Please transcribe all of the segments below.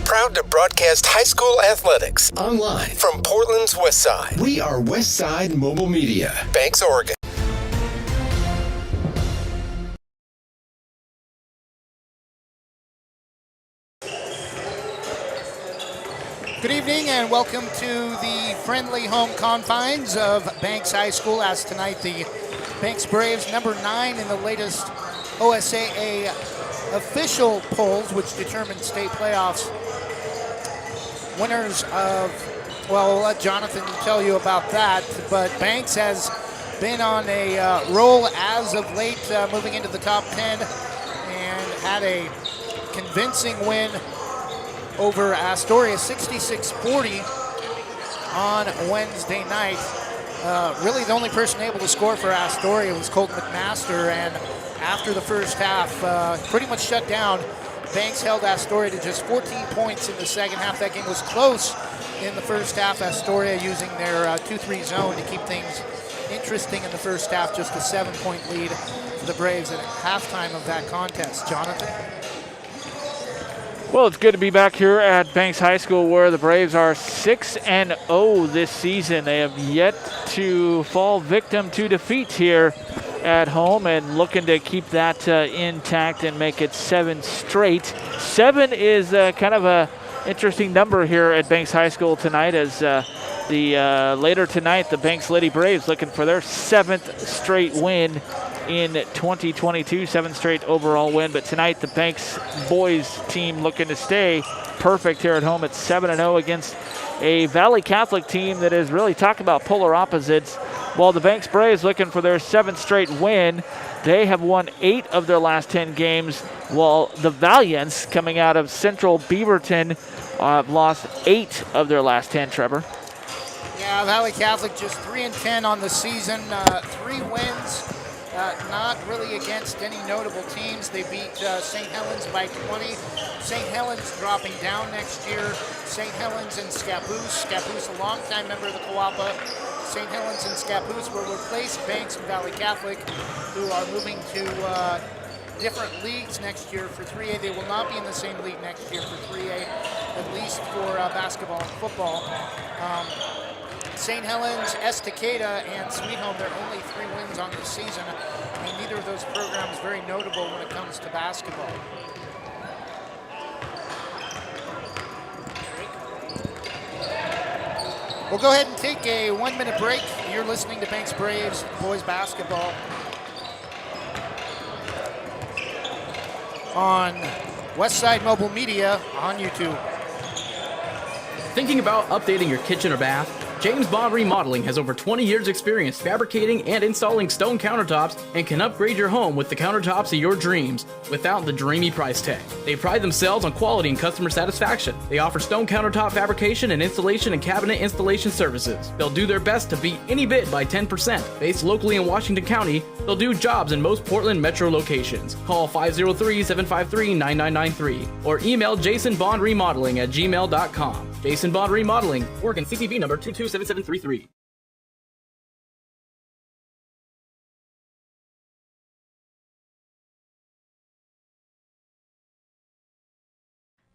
Proud to broadcast high school athletics online from Portland's West Side. We are West Side Mobile Media, Banks, Oregon. Good evening and welcome to the friendly home confines of Banks High School, as tonight the Banks Braves, number 9 in the latest OSAA official polls, which determine state playoffs. Winners of, well, I'll let Jonathan tell you about that, but Banks has been on a roll as of late, moving into the top 10, and had a convincing win over Astoria, 66-40 on Wednesday night. Really the only person able to score for Astoria was Colton McMaster, and after the first half, pretty much shut down. Banks held Astoria to just 14 points in the second half. That game was close in the first half. Astoria using their 2-3 zone to keep things interesting in the first half. Just a 7-point lead for the Braves at halftime of that contest. Jonathan? Well, it's good to be back here at Banks High School, where the Braves are 6-0 this season. They have yet to fall victim to defeat here at home, and looking to keep that intact and make it 7 straight. 7 is kind of a interesting number here at Banks High School tonight, as later tonight the Banks Lady Braves looking for their 7th straight win in 2022, 7th straight overall win. But tonight the Banks boys team looking to stay perfect here at home at 7-0 against a Valley Catholic team that is really talking about polar opposites. While the Banks Braves looking for their 7th straight win, they have won 8 of their last 10 games, while the Valiants, coming out of Central Beaverton, have lost 8 of their last 10, Trevor. Yeah, Valley Catholic just 3-10 on the season, 3 wins. Not really against any notable teams. They beat St. Helens by 20. St. Helens dropping down next year. St. Helens and Scappoose. Scappoose, a longtime member of the COAPA. St. Helens and Scappoose will replace Banks and Valley Catholic, who are moving to different leagues next year for 3A. They will not be in the same league next year for 3A, at least for basketball and football. St. Helens, Estacada, and Sweet Home, their only 3 wins on the season, and neither of those programs very notable when it comes to basketball. We'll go ahead and take a 1-minute break. You're listening to Banks Braves boys basketball on Westside Mobile Media on YouTube. Thinking about updating your kitchen or bath? James Bond Remodeling has over 20 years experience fabricating and installing stone countertops and can upgrade your home with the countertops of your dreams without the dreamy price tag. They pride themselves on quality and customer satisfaction. They offer stone countertop fabrication and installation and cabinet installation services. They'll do their best to beat any bid by 10%. Based locally in Washington County, they'll do jobs in most Portland metro locations. Call 503-753-9993 or email jasonbondremodeling@gmail.com. Jason Beaudine Modeling, Oregon CPB number 227733.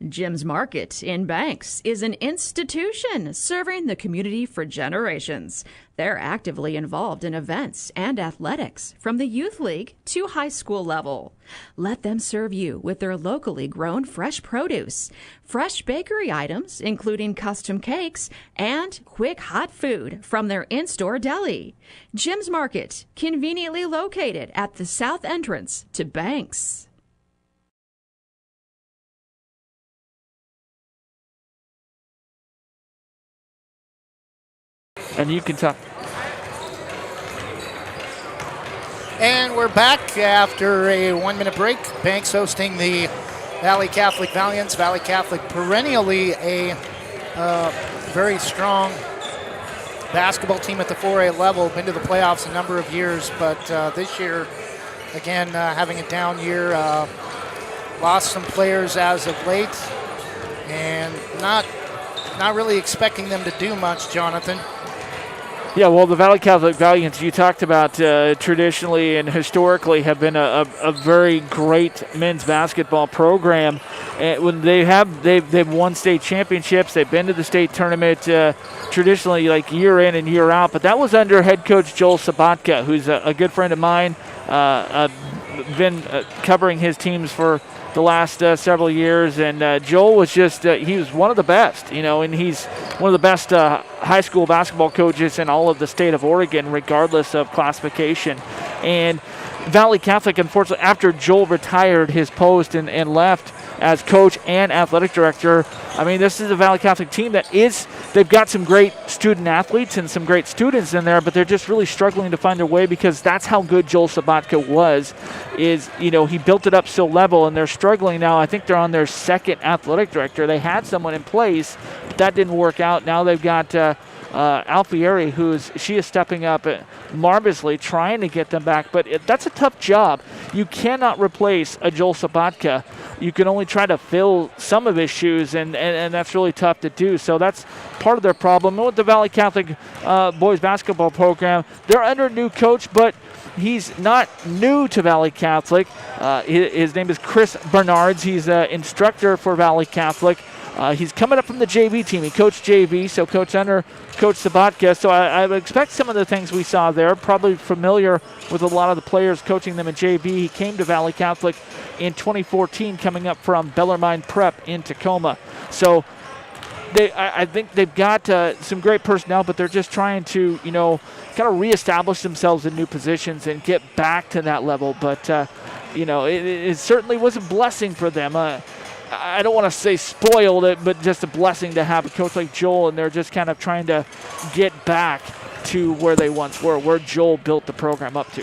Jim's Market in Banks is an institution serving the community for generations. They're actively involved in events and athletics from the youth league to high school level. Let them serve you with their locally grown fresh produce, fresh bakery items, including custom cakes, and quick hot food from their in-store deli. Jim's Market, conveniently located at the south entrance to Banks. And you can talk. And we're back after a 1-minute break. Banks hosting the Valley Catholic Valiants. Valley Catholic perennially a very strong basketball team at the 4A level. Been to the playoffs a number of years, but this year, again, having a down year. Lost some players as of late, and not really expecting them to do much, Jonathan. Yeah, well, the Valley Catholic Valiants you talked about traditionally and historically have been a very great men's basketball program. And when they've won state championships, they've been to the state tournament traditionally like year in and year out. But that was under head coach Joel Sabatka, who's a good friend of mine. Been covering his teams for the last several years, and Joel was just he was one of the best, and he's one of the best high school basketball coaches in all of the state of Oregon, regardless of classification. And Valley Catholic, unfortunately, after Joel retired his post and left as coach and athletic director, I mean, this is a Valley Catholic team they've got some great student athletes and some great students in there, but they're just really struggling to find their way because that's how good Joel Sabatka was, he built it up so level, and they're struggling now. I think they're on their second athletic director. They had someone in place, but that didn't work out. Now they've got Alfieri, she is stepping up marvelously, trying to get them back, but that's a tough job. You cannot replace a Joel Sabatka. You can only try to fill some of his shoes, and that's really tough to do. So that's part of their problem. And with the Valley Catholic boys basketball program, they're under a new coach, but he's not new to Valley Catholic. His name is Chris Bernards. He's an instructor for Valley Catholic. He's coming up from the JV team. He coached JV, so coach under Coach Sabatka. So I would expect some of the things we saw there. Probably familiar with a lot of the players coaching them in JV. He came to Valley Catholic in 2014, coming up from Bellarmine Prep in Tacoma. So I think they've got some great personnel, but they're just trying to, kind of reestablish themselves in new positions and get back to that level. But, it certainly was a blessing for them. I don't want to say spoiled it, but just a blessing to have a coach like Joel, and they're just kind of trying to get back to where they once were, where Joel built the program up to.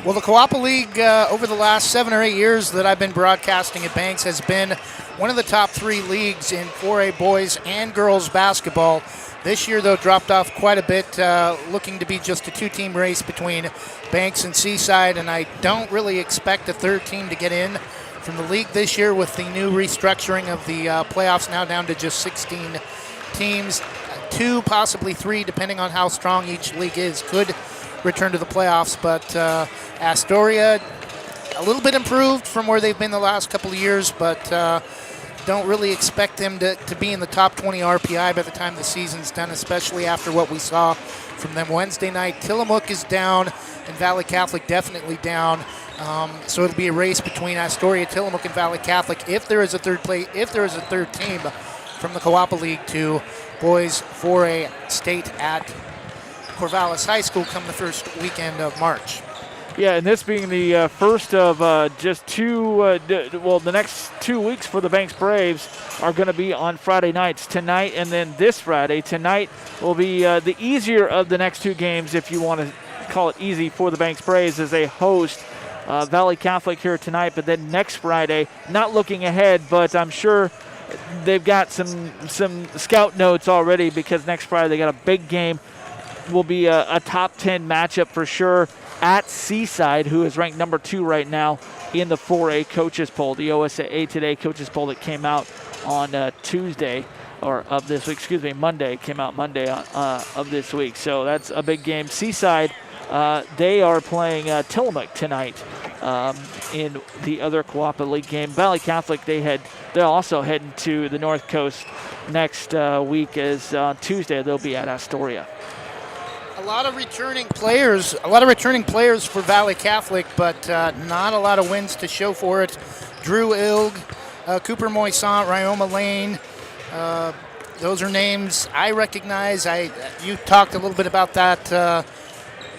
Well, the Coapa League over the last 7 or 8 years that I've been broadcasting at Banks has been one of the top 3 leagues in 4A boys and girls basketball. This year, though, dropped off quite a bit, looking to be just a 2-team race between Banks and Seaside, and I don't really expect a third team to get in from the league this year with the new restructuring of the playoffs now down to just 16 teams. 2, possibly 3, depending on how strong each league is, could return to the playoffs. But Astoria, a little bit improved from where they've been the last couple of years, but don't really expect them to be in the top 20 RPI by the time the season's done, especially after what we saw from them Wednesday night. Tillamook is down, and Valley Catholic definitely down. So it'll be a race between Astoria, Tillamook, and Valley Catholic if there is a third team from the Coapa League to boys 4A state at Corvallis High School come the first weekend of March. Yeah, and this being the first of just two, the next 2 weeks for the Banks Braves are going to be on Friday nights, tonight and then this Friday. Tonight will be the easier of the next 2 games, if you want to call it easy, for the Banks Braves as they host Valley Catholic here tonight. But then next Friday, not looking ahead, but I'm sure they've got some scout notes already, because next Friday they got a big game. Will be a top 10 matchup for sure at Seaside, who is ranked number 2 right now in the 4A coaches poll, the OSA Today coaches poll that came out on Tuesday. of this week. Excuse me, Monday. Came out Monday of this week. So that's a big game. Seaside, they are playing Tillamook tonight in the other Cooperative League game. Valley Catholic, they're also heading to the North Coast next week. As Tuesday they'll be at Astoria. A lot of returning players for Valley Catholic, but not a lot of wins to show for it. Drew Ilg, Cooper Moisant, Ryoma Lane, those are names I recognize. You talked a little bit about that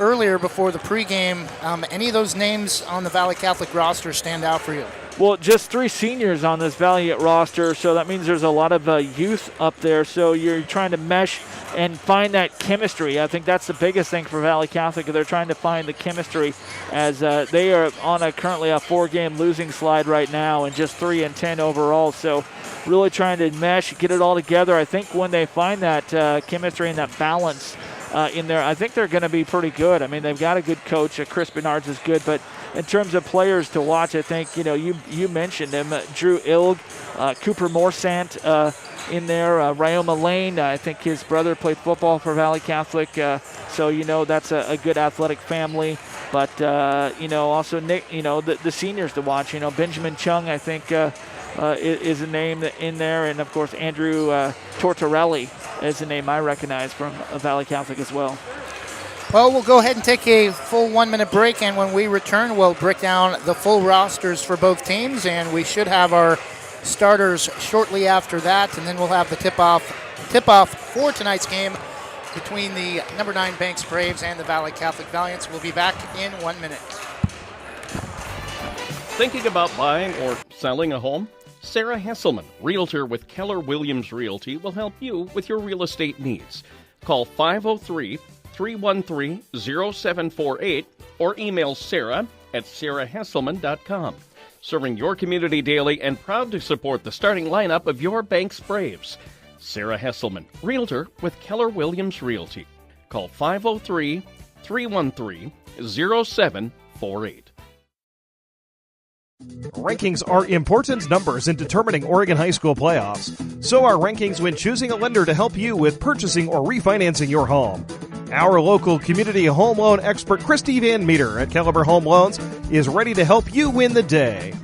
earlier before the pregame. Any of those names on the Valley Catholic roster stand out for you? Well, just 3 seniors on this Valiant roster, so that means there's a lot of youth up there. So you're trying to mesh and find that chemistry. I think that's the biggest thing for Valley Catholic. They're trying to find the chemistry as they are on currently a 4-game losing slide right now and just 3-10 overall. So really trying to mesh, get it all together. I think when they find that chemistry and that balance in there, I think they're going to be pretty good. I mean, they've got a good coach. Chris Bernards is good, but in terms of players to watch, I think, you mentioned him, Drew Ilg, Cooper Morsant in there, Ryoma Lane. I think his brother played football for Valley Catholic, so that's a good athletic family. But, also Nick, the seniors to watch, Benjamin Chung, I think, is a name in there. And, of course, Andrew Tortorelli is a name I recognize from Valley Catholic as well. Well, we'll go ahead and take a full 1-minute break, and when we return, we'll break down the full rosters for both teams, and we should have our starters shortly after that, and then we'll have the tip-off for tonight's game between the number 9 Banks Braves and the Valley Catholic Valiants. We'll be back in 1 minute. Thinking about buying or selling a home? Sarah Hesselman, Realtor with Keller Williams Realty, will help you with your real estate needs. Call 503-313-0748 or email Sarah at sarahhesselman.com. Serving your community daily and proud to support the starting lineup of your Banks Braves. Sarah Hesselman, Realtor with Keller Williams Realty. Call 503-313-0748. Rankings are important numbers in determining Oregon high school playoffs. So are rankings when choosing a lender to help you with purchasing or refinancing your home. Our local community home loan expert, Christy Van Meter at Caliber Home Loans, is ready to help you win the day.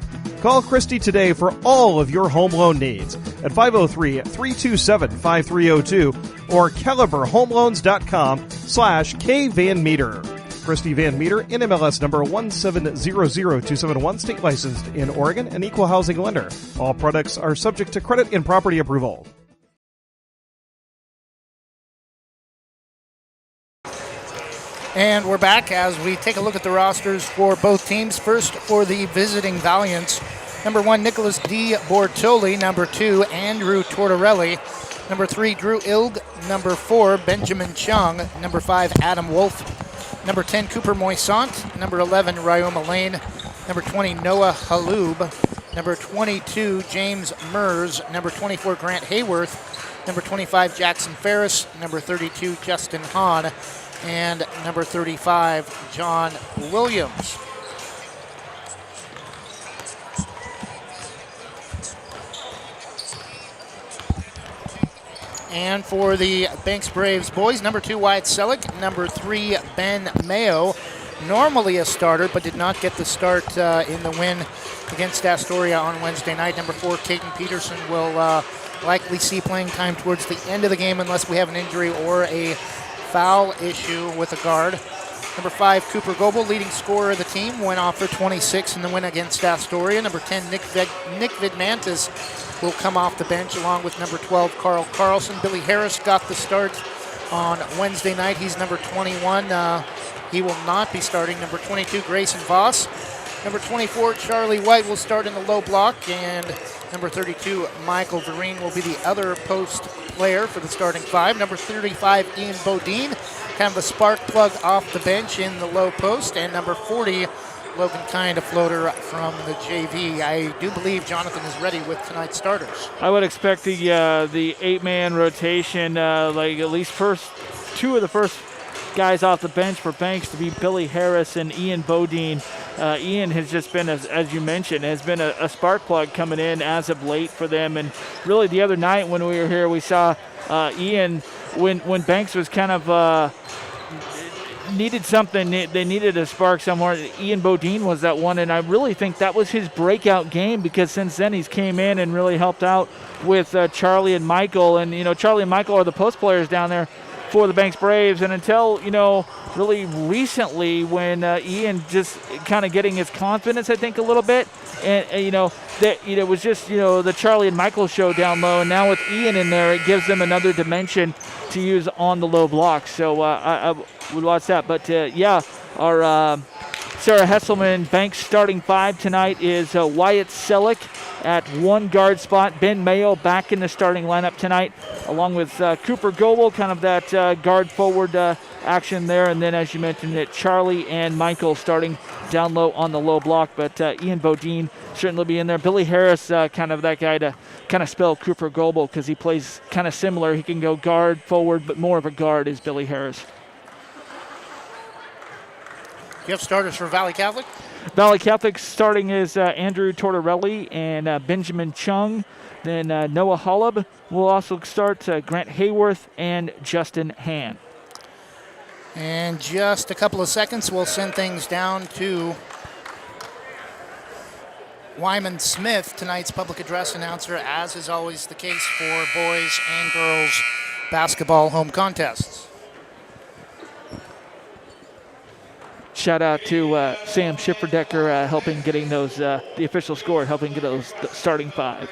Call Christy today for all of your home loan needs at 503-327-5302 or caliberhomeloans.com/kvanmeter. Christy Van Meter, NMLS number 1700271, state licensed in Oregon, an equal housing lender. All products are subject to credit and property approval. And we're back as we take a look at the rosters for both teams. First, for the visiting Valiants, number 1, Nicholas D. Bortoli. Number 2, Andrew Tortorelli. Number 3, Drew Ilg. Number 4, Benjamin Chung. Number 5, Adam Wolf. Number 10, Cooper Moisant. Number 11, Ryoma Lane. Number 20, Noah Halub. Number 22, James Mers. Number 24, Grant Hayworth. Number 25, Jackson Ferris. Number 32, Justin Hahn. And number 35, John Williams. And for the Banks Braves boys, number 2, Wyatt Selleck. Number 3, Ben Mayo. Normally a starter, but did not get the start in the win against Astoria on Wednesday night. Number 4, Caden Peterson will likely see playing time towards the end of the game unless we have an injury or a foul issue with a guard. Number 5, Cooper Goebel, leading scorer of the team, went off for 26 in the win against Astoria. Number 10, Nick Vidmantis will come off the bench along with number 12, Carl Carlson. Billy Harris got the start on Wednesday night. He's number 21. He will not be starting. Number 22, Grayson Voss. Number 24, Charlie White will start in the low block. And number 32, Michael Vereen will be the other post player for the starting 5. Number 35, Ian Beaudine, kind of a spark plug off the bench in the low post. And number 40, Logan Kind, a floater from the JV. I do believe Jonathan is ready with tonight's starters. I would expect the 8-man rotation, like at least two of the first guys off the bench for Banks to be Billy Harris and Ian Beaudine. Ian has just been, as you mentioned, has been a spark plug coming in as of late for them. And really the other night when we were here, we saw Ian, when Banks was kind of needed something, they needed a spark somewhere. Ian Beaudine was that one, and I really think that was his breakout game, because since then he's came in and really helped out with Charlie and Michael. And, Charlie and Michael are the post players down there for the Banks Braves. And until, really recently, when Ian just kind of getting his confidence, I think, a little bit, and that it was just the Charlie and Michael show down low, and now with Ian in there, it gives them another dimension to use on the low block. So I would watch that. But our Sarah Hesselman Banks starting 5 tonight is Wyatt Selleck at 1 guard spot. Ben Mayo back in the starting lineup tonight, along with Cooper Goebel, kind of that guard forward action there. And then, as you mentioned, that Charlie and Michael starting down low on the low block. But Ian Beaudine certainly be in there. Billy Harris, kind of that guy to kind of spell Cooper Goebel, because he plays kind of similar. He can go guard, forward, but more of a guard is Billy Harris. You have starters for Valley Catholic? Valley Catholic starting is Andrew Tortorelli and Benjamin Chung. Then Noah Hollub will also start, Grant Hayworth and Justin Hand. And just a couple of seconds, we'll send things down to Wyman Smith, tonight's public address announcer, as is always the case for boys and girls basketball home contests. Shout out to Sam Schifferdecker helping getting those, the official score, helping get those starting 5.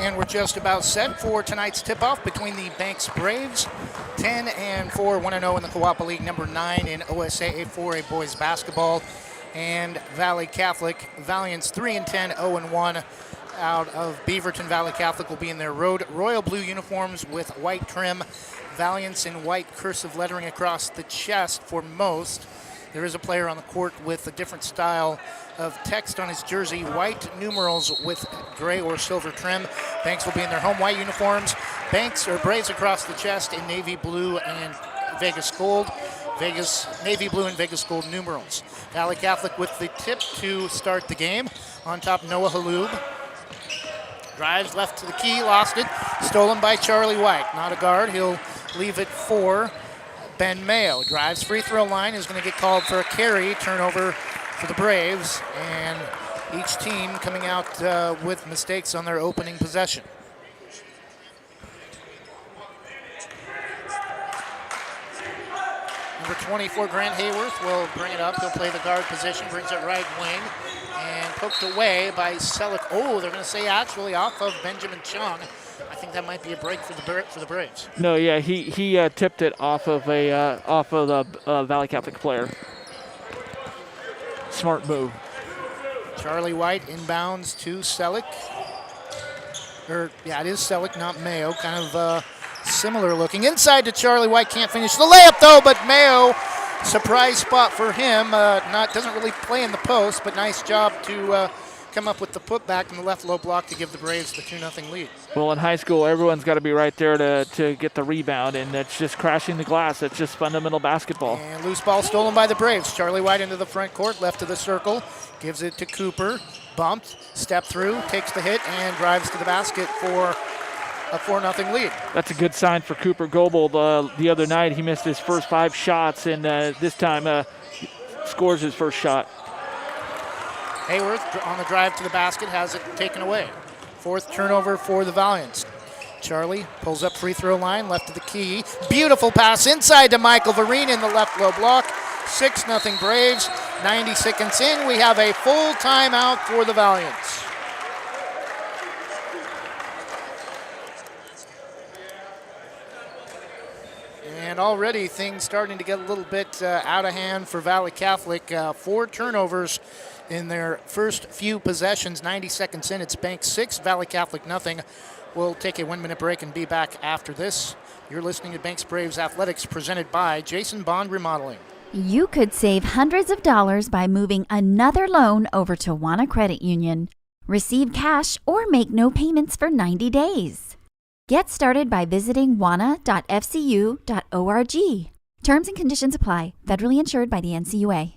And we're just about set for tonight's tip-off between the Banks Braves, 10-4, 1-0 in the Kawapa League, number 9 in OSAA 4A boys basketball, and Valley Catholic Valiants, 3-10, 0-1 out of Beaverton. Valley Catholic will be in their royal blue uniforms with white trim, Valiants in white cursive lettering across the chest for most. There is a player on the court with a different style of text on his jersey, white numerals with gray or silver trim. Banks will be in their home white uniforms. Braves across the chest in navy blue and Vegas gold. Navy blue and Vegas gold numerals. Valley Catholic with the tip to start the game. On top, Noah Halub. Drives left to the key, lost it. Stolen by Charlie White. Not a guard, he'll leave it for Ben Mayo. Drives free throw line, is going to get called for a carry. Turnover for the Braves, and each team coming out with mistakes on their opening possession. Number 24, Grant Hayworth, will bring it up. He'll play the guard position, brings it right wing, and poked away by Selleck. Oh, they're going to say actually off of Benjamin Chung. I think that might be a break for the Braves. No, yeah, he tipped it off of the Valley Catholic player. Smart move. Charlie White inbounds to Selleck. It is Selleck, not Mayo. Kind of similar looking. Inside to Charlie White, can't finish the layup though, but Mayo, surprise spot for him. Doesn't really play in the post, but nice job to come up with the putback in the left low block to give the Braves the 2-0 lead. Well, in high school, everyone's got to be right there to get the rebound, and that's just crashing the glass. That's just fundamental basketball. And loose ball stolen by the Braves. Charlie White into the front court, left of the circle, gives it to Cooper, bumped, step through, takes the hit, and drives to the basket for a 4-0 lead. That's a good sign for Cooper Goebold. The other night, he missed his first 5 shots, and this time scores his first shot. Hayworth on the drive to the basket has it taken away. 4th turnover for the Valiants. Charlie pulls up free throw line, left of the key. Beautiful pass inside to Michael Vereen in the left low block. 6-0 Braves. 90 seconds in, we have a full timeout for the Valiants. And already things starting to get a little bit out of hand for Valley Catholic. 4 turnovers in their first few possessions. 90 seconds in, it's Banks 6, Valley Catholic nothing. We'll take a 1-minute break and be back after this. You're listening to Banks Braves Athletics, presented by Jason Bond Remodeling. You could save hundreds of dollars by moving another loan over to Wana Credit Union. Receive cash or make no payments for 90 days. Get started by visiting wana.fcu.org. Terms and conditions apply. Federally insured by the NCUA.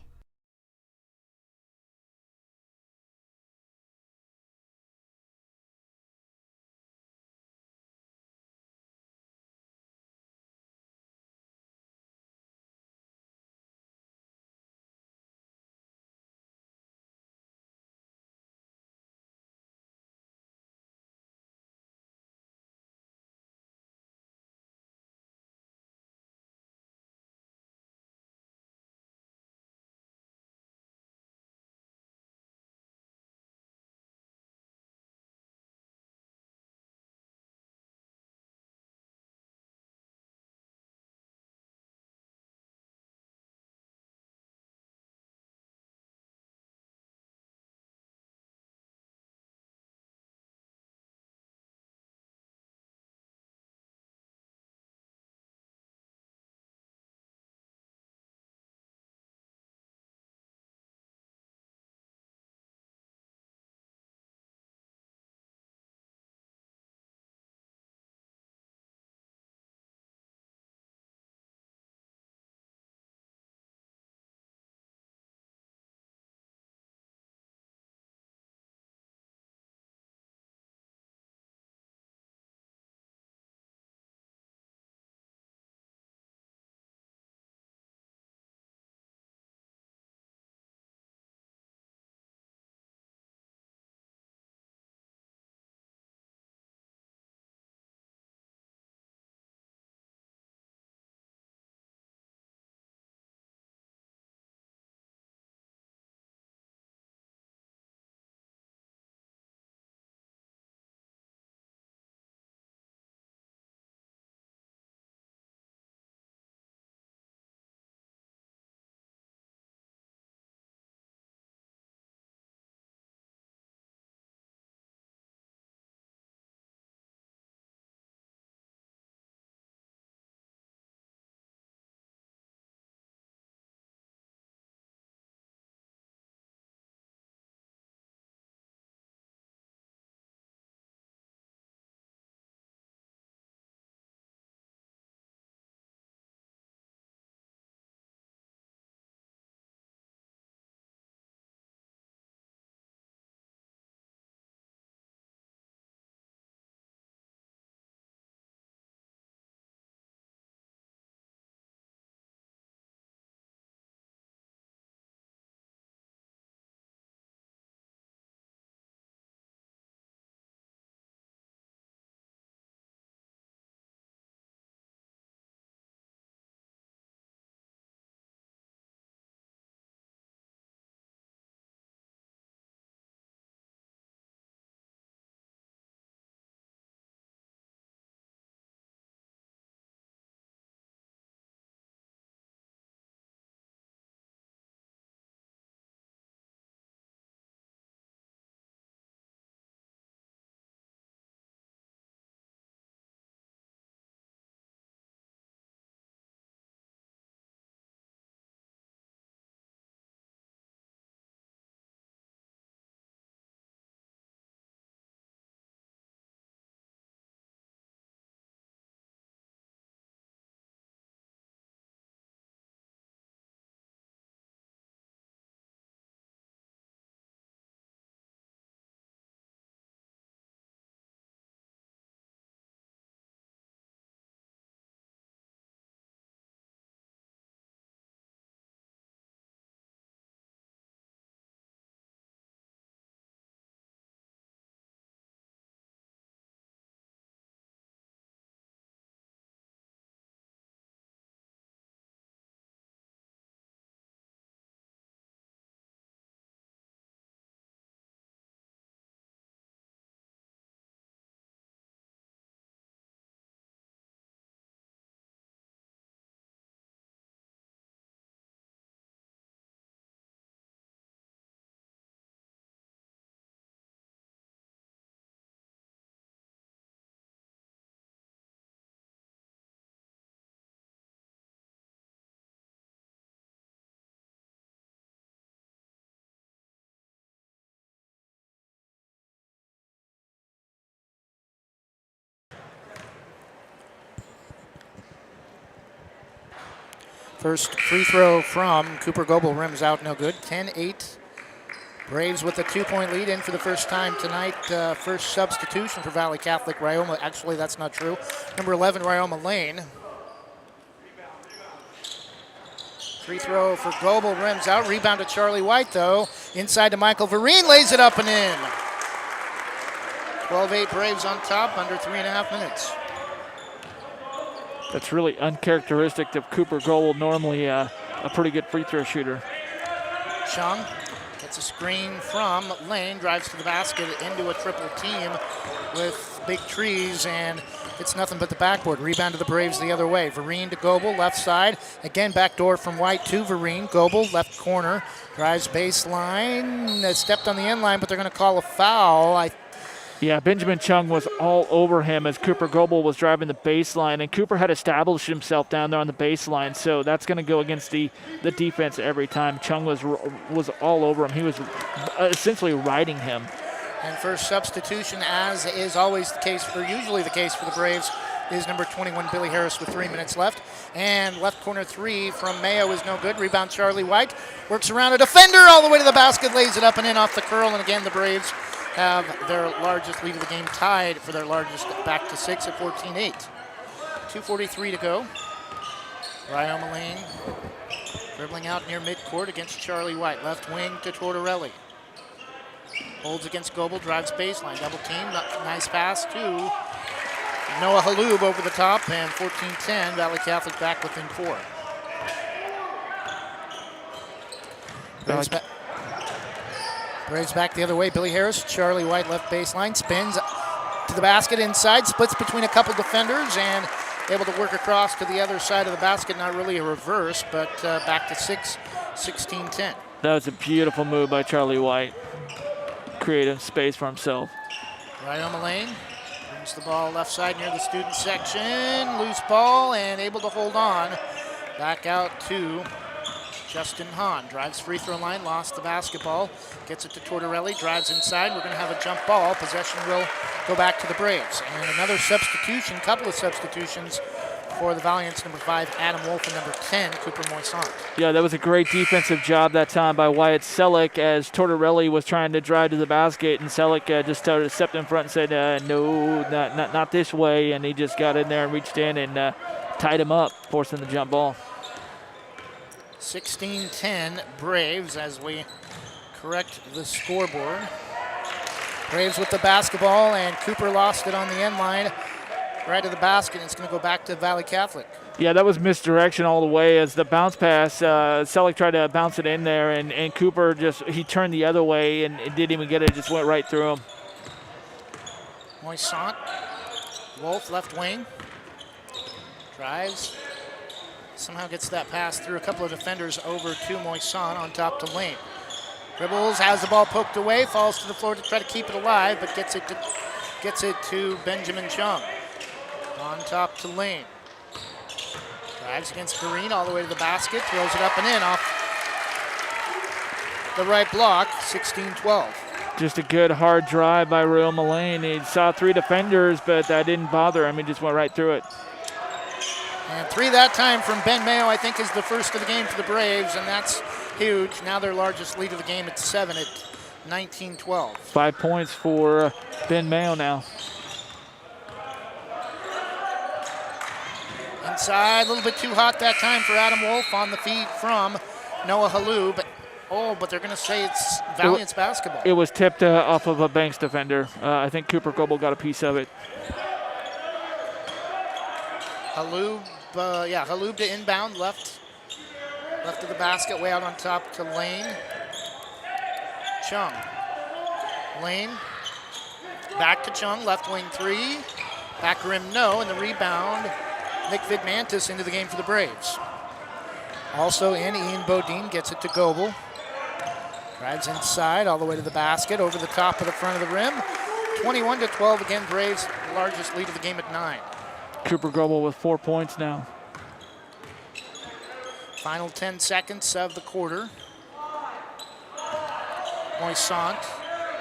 First free throw from Cooper Goebel rims out, no good. 10-8. Braves with a 2-point lead in for the first time tonight. First substitution for Valley Catholic. Ryoma, actually that's not true. Number 11, Ryoma Lane. Free throw for Goebel, rims out. Rebound to Charlie White, though. Inside to Michael Vereen, lays it up and in. 12-8 Braves on top, under 3.5 minutes. That's really uncharacteristic of Cooper Goebel, normally a pretty good free throw shooter. Chung gets a screen from Lane, drives to the basket into a triple team with big trees, and it's nothing but the backboard. Rebound to the Braves the other way. Vereen to Goebel, left side. Again, backdoor from White to Vereen. Goebel, left corner, drives baseline. Stepped on the end line, but they're going to call a foul. Yeah, Benjamin Chung was all over him as Cooper Goebel was driving the baseline, and Cooper had established himself down there on the baseline, so that's going to go against the defense every time. Chung was all over him. He was essentially riding him. And first substitution, as is always the case, or usually the case for the Braves, is number 21, Billy Harris, with 3 minutes left. And left corner three from Mayo is no good. Rebound Charlie White. Works around a defender all the way to the basket, lays it up and in off the curl, and again the Braves have their largest lead of the game tied for their largest, back to 6 at 14-8. 2:43 to go. Ryoma Lane dribbling out near midcourt against Charlie White. Left wing to Tortorelli. Holds against Goebel, drives baseline. Double team, nice pass to Noah Halub over the top, and 14-10, Valley Catholic back within 4. Braves back the other way. Billy Harris, Charlie White left baseline, spins to the basket inside, splits between a couple defenders, and able to work across to the other side of the basket. Not really a reverse, but back to 6, 16-10. That was a beautiful move by Charlie White. Creative space for himself. Ryoma Lane brings the ball left side near the student section. Loose ball and able to hold on. Back out to Justin Hahn. Drives free throw line, lost the basketball. Gets it to Tortorelli, drives inside. We're going to have a jump ball. Possession will go back to the Braves. And another substitution, couple of substitutions for the Valiants, number 5, Adam Wolf, and number 10, Cooper Moisant. Yeah, that was a great defensive job that time by Wyatt Selleck as Tortorelli was trying to drive to the basket, and Selleck just stepped in front and said, no, not this way, and he just got in there and reached in and tied him up, forcing the jump ball. 16-10 Braves as we correct the scoreboard. Braves with the basketball, and Cooper lost it on the end line. Right to the basket, and it's going to go back to Valley Catholic. Yeah, that was misdirection all the way as the bounce pass. Selleck tried to bounce it in there, and Cooper he turned the other way and didn't even get it. It just went right through him. Moisant, Wolf, left wing. Drives. Somehow gets that pass through a couple of defenders over to Moisant on top to Lane. Dribbles, has the ball poked away, falls to the floor to try to keep it alive, but gets it to Benjamin Chung. On top to Lane. Drives against Vereen all the way to the basket. Throws it up and in off the right block. 16-12. Just a good hard drive by Ryoma Lane. He saw 3 defenders, but that didn't bother him. He just went right through it. And 3 that time from Ben Mayo, I think, is the first of the game for the Braves, and that's huge. Now their largest lead of the game at 7 at 19-12. 5 points for Ben Mayo now. Inside, a little bit too hot that time for Adam Wolf on the feed from Noah Halub. Oh, but they're going to say it's Valiants basketball. It was tipped off of a Banks defender. I think Cooper Goebel got a piece of it. Halub to inbound, left of the basket, way out on top to Lane. Chung. Lane, back to Chung, left wing 3. Back rim, no, and the rebound. Nick Vidmantis into the game for the Braves. Also in, Ian Beaudine gets it to Goebel. Drives inside all the way to the basket, over the top of the front of the rim. 21-12 again, Braves, largest lead of the game at 9. Cooper Goebel with 4 points now. Final 10 seconds of the quarter. Moisant,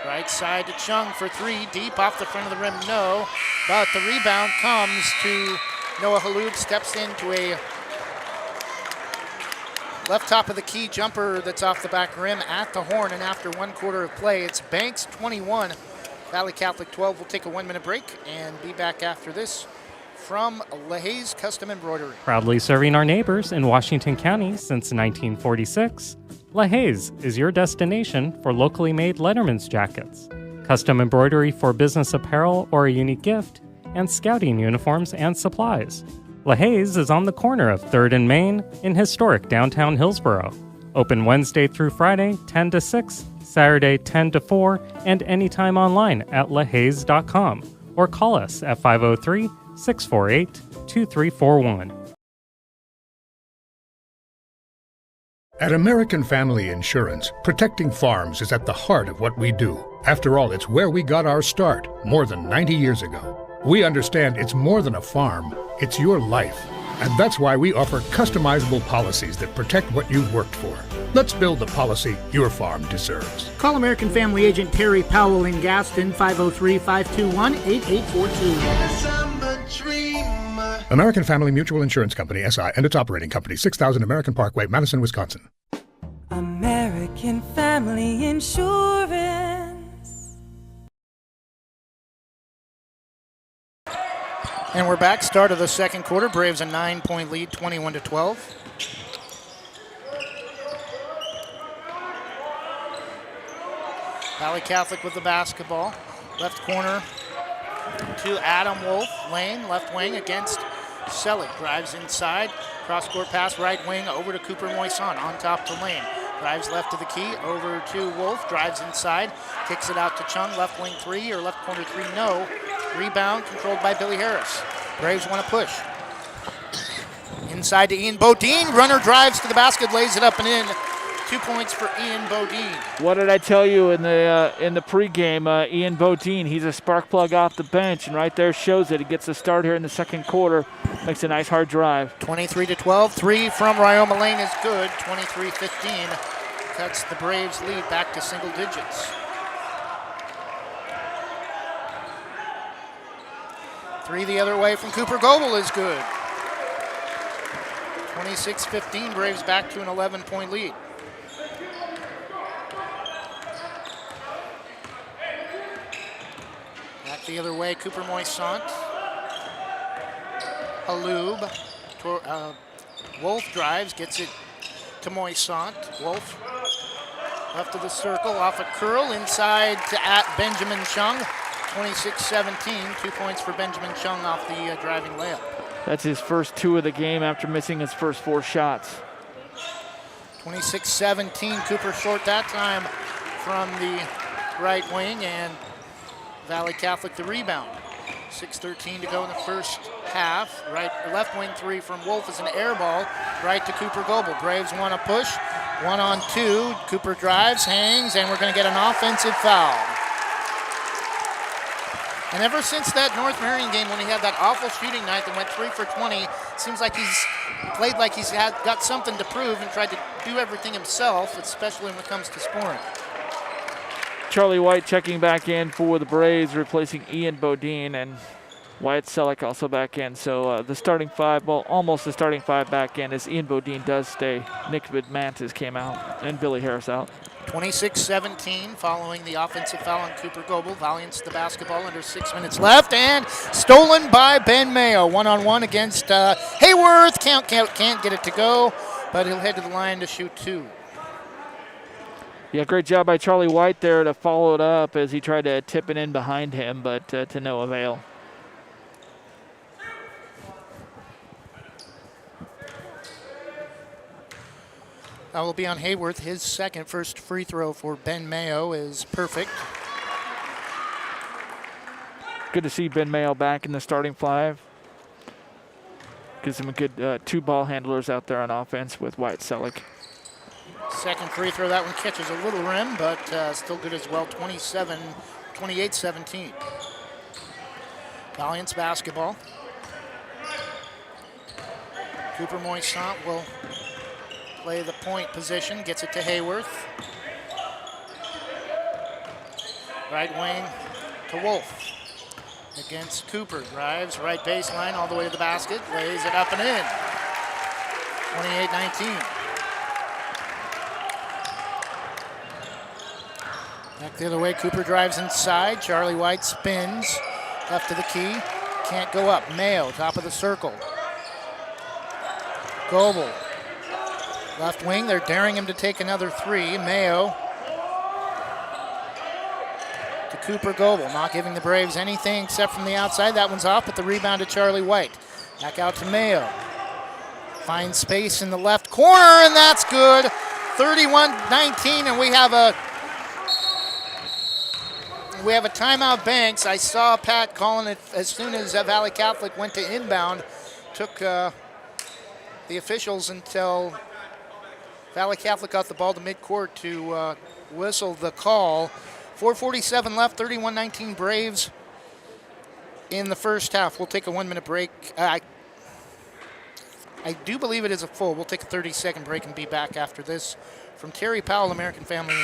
right side to Chung for 3, deep off the front of the rim, no. But the rebound comes to Noah Halub, steps into a Left top of the key jumper that's off the back rim at the horn, and after 1 quarter of play, it's Banks 21, Valley Catholic 12. We'll take a 1-minute break and be back after this from LaHaye's Custom Embroidery. Proudly serving our neighbors in Washington County since 1946, LaHaye's is your destination for locally made Letterman's jackets, custom embroidery for business apparel or a unique gift, and scouting uniforms and supplies. LaHaye's is on the corner of 3rd and Main in historic downtown Hillsboro. Open Wednesday through Friday, 10 to 6, Saturday, 10 to 4, and anytime online at lahayes.com or call us at 503-648-2341. At American Family Insurance, protecting farms is at the heart of what we do. After all, it's where we got our start more than 90 years ago. We understand it's more than a farm, it's your life. And that's why we offer customizable policies that protect what you've worked for. Let's build the policy your farm deserves. Call American Family Agent Terry Powell in Gaston, 503-521-8842. American Family Mutual Insurance Company, SI, and its operating company, 6000 American Parkway, Madison, Wisconsin. American Family Insurance. And we're back. Start of the second quarter. Braves a 9-point lead, 21-12. Valley Catholic with the basketball. Left corner to Adam Wolf. Lane, left wing against Selig. Drives inside. Cross-court pass, right wing over to Cooper Moisson. On top to Lane. Drives left to the key, over to Wolf. Drives inside. Kicks it out to Chung. Left wing 3 or left corner 3, no. Rebound controlled by Billy Harris. Braves want to push. Inside to Ian Beaudine. Runner drives to the basket, lays it up and in. 2 points for Ian Beaudine. What did I tell you in the pregame? Ian Beaudine, he's a spark plug off the bench, and right there shows it. He gets a start here in the second quarter. Makes a nice hard drive. 23-12. 3 from Ryoma Lane is good. 23-15. Cuts the Braves' lead back to single digits. 3 the other way from Cooper Goebel is good. 26-15, Braves back to an 11-point lead. Back the other way, Cooper Moisant. Halub. Wolf drives, gets it to Moisant. Wolf left of the circle, off a curl, inside to Benjamin Chung. 26-17, 2 points for Benjamin Chung off the driving layup. That's his first 2 of the game after missing his first 4 shots. 26-17, Cooper short that time from the right wing, and Valley Catholic the rebound. 6:13 to go in the first half. Left wing 3 from Wolf is an air ball right to Cooper Goebel. Braves want to push. 1-on-2. Cooper drives, hangs, and we're going to get an offensive foul. And ever since that North Marion game when he had that awful shooting night that went 3 for 20, seems like he's played like he's got something to prove and tried to do everything himself, especially when it comes to scoring. Charlie White checking back in for the Braves, replacing Ian Beaudine, and Wyatt Selleck also back in. So the starting 5, well, almost the starting 5 back in as Ian Beaudine does stay. Nick Vidmantis came out and Billy Harris out. 26-17 following the offensive foul on Cooper Goebel. Valiants the basketball under 6 minutes left and stolen by Ben Mayo. 1-on-1 against Hayworth. Can't get it to go, but he'll head to the line to shoot 2. Yeah, great job by Charlie White there to follow it up as he tried to tip it in behind him, but to no avail. That will be on Hayworth. His second. First free throw for Ben Mayo is perfect. Good to see Ben Mayo back in the starting 5. Gives him a good 2 ball handlers out there on offense with Wyatt Selleck. Second free throw. That one catches a little rim, but still good as well. 28-17. Valiants basketball. Cooper Moisant will play the point position, gets it to Hayworth. Right wing to Wolf. Against Cooper, drives right baseline all the way to the basket, lays it up and in. 28-19. Back the other way, Cooper drives inside. Charlie White spins left to the key. Can't go up. Mayo, top of the circle. Goebel, left wing. They're daring him to take another three. Mayo to Cooper Goebel, not giving the Braves anything except from the outside. That one's off, but the rebound to Charlie White. Back out to Mayo. Finds space in the left corner, and that's good. 31-19, and we have a timeout, Banks. I saw Pat calling it as soon as Valley Catholic went to inbound. Took the officials until Valley Catholic got the ball to midcourt to whistle the call. 4:47 left, 31-19 Braves in the first half. We'll take a 1 minute break. I do believe it is a full. We'll take a 30-second break and be back after this. From Terry Powell, American Family.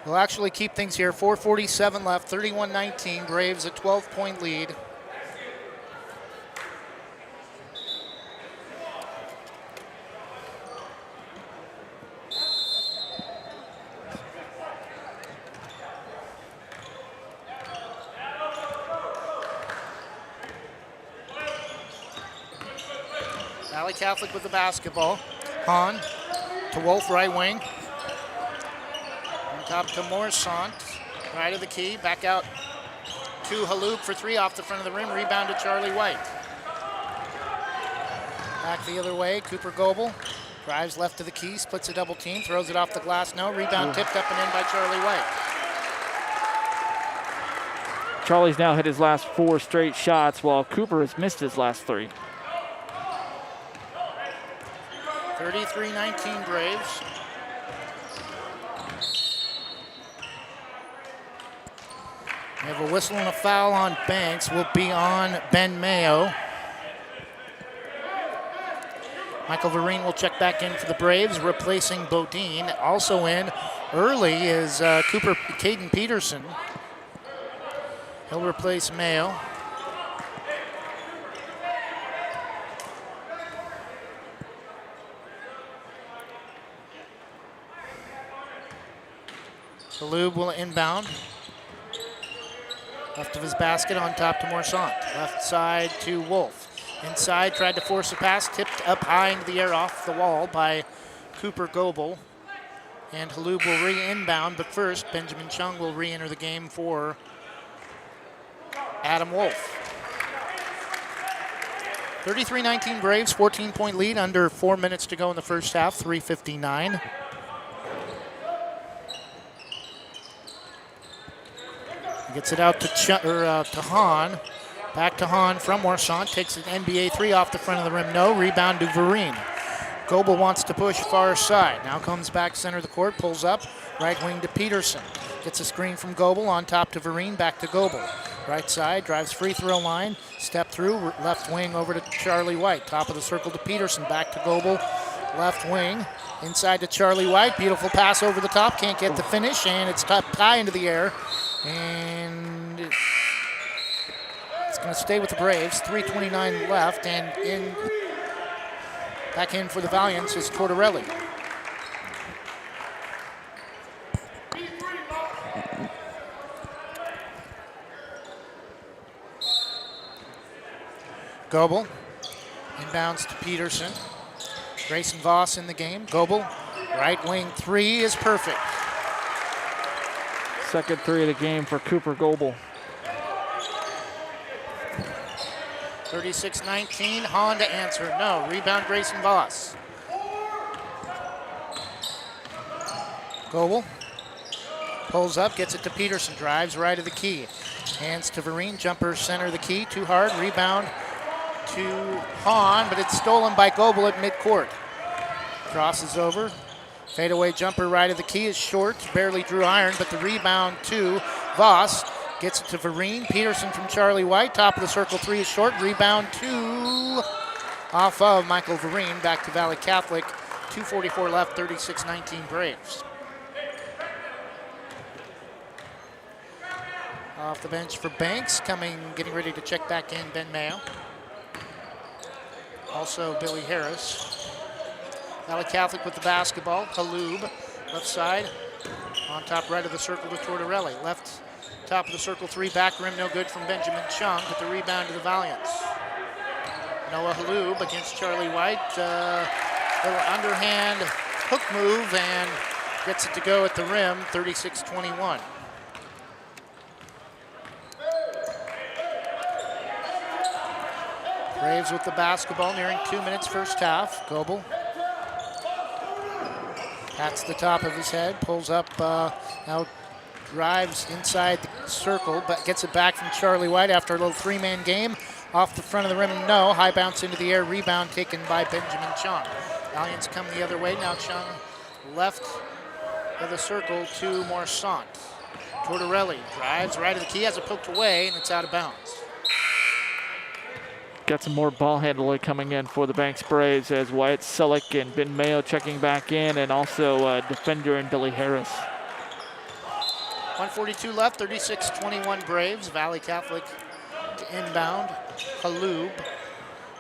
We'll actually keep things here. 4:47 left, 31-19. Braves a 12-point lead. Valley Catholic with the basketball. Hahn to Wolf, right wing. On top to Morsant, right of the key. Back out to Haloub for three off the front of the rim. Rebound to Charlie White. Back the other way, Cooper Goebel. Drives left to the key, splits a double team, throws it off the glass. No, rebound tipped up and in by Charlie White. Charlie's now hit his last 4 straight shots, while Cooper has missed his last 3. 33-19 Braves. We have a whistle and a foul on Banks. Will be on Ben Mayo. Michael Vereen will check back in for the Braves, replacing Beaudine. Also in early is Caden Peterson. He'll replace Mayo. Haloub will inbound. Left of his basket on top to Morsant. Left side to Wolf. Inside, tried to force a pass, tipped up high into the air off the wall by Cooper Goebel. And Haloub will re-inbound, but first, Benjamin Chung will re-enter the game for Adam Wolf. 33-19 Braves, 14-point lead, under 4 minutes to go in the first half, 3:59. Gets it out to Hahn. Back to Hahn from Morsant. Takes an NBA three off the front of the rim. No. Rebound to Vereen. Goebel wants to push far side. Now comes back center of the court. Pulls up. Right wing to Peterson. Gets a screen from Goebel. On top to Vereen. Back to Goebel. Right side. Drives free throw line. Step through. Left wing over to Charlie White. Top of the circle to Peterson. Back to Goebel. Left wing. Inside to Charlie White. Beautiful pass over the top. Can't get the finish. And it's tucked high into the air. And it's going to stay with the Braves. 3:29 left, and back in for the Valiants is Tortorelli. Goebel inbounds to Peterson. Grayson Voss in the game. Goebel, right wing three is perfect. Second 3 of the game for Cooper Goebel. 36-19, Hahn to answer. No, rebound Grayson Voss. Goebel pulls up, gets it to Peterson, drives right of the key. Hands to Vereen, jumper center of the key, too hard, rebound to Hahn, but it's stolen by Goebel at midcourt. Crosses over. Fadeaway jumper right of the key is short, barely drew iron, but the rebound to Voss. Gets it to Vereen. Peterson from Charlie White. Top of the circle three is short. Rebound to off of Michael Vereen. Back to Valley Catholic. 2:44 left, 36-19 Braves. Off the bench for Banks, getting ready to check back in, Ben Mayo. Also Billy Harris. Valley Catholic with the basketball. Halub, left side. On top right of the circle to Tortorelli. Left top of the circle, 3, back rim, no good from Benjamin Chung, but the rebound to the Valiants. Noah Halub against Charlie White. Little underhand hook move and gets it to go at the rim, 36-21. Braves with the basketball, nearing 2 minutes first half. Goebel pats the top of his head, pulls up, now drives inside the circle, but gets it back from Charlie White after a little 3-man game. Off the front of the rim, no. High bounce into the air, rebound taken by Benjamin Chung. Valiants come the other way. Now Chung left of the circle to Morsant. Tortorelli drives right of the key, has it poked away, and it's out of bounds. Got some more ball handling coming in for the Banks Braves as Wyatt Selleck and Ben Mayo checking back in, and also defender and Billy Harris. 1:42 left, 36-21 Braves. Valley Catholic to inbound. Halub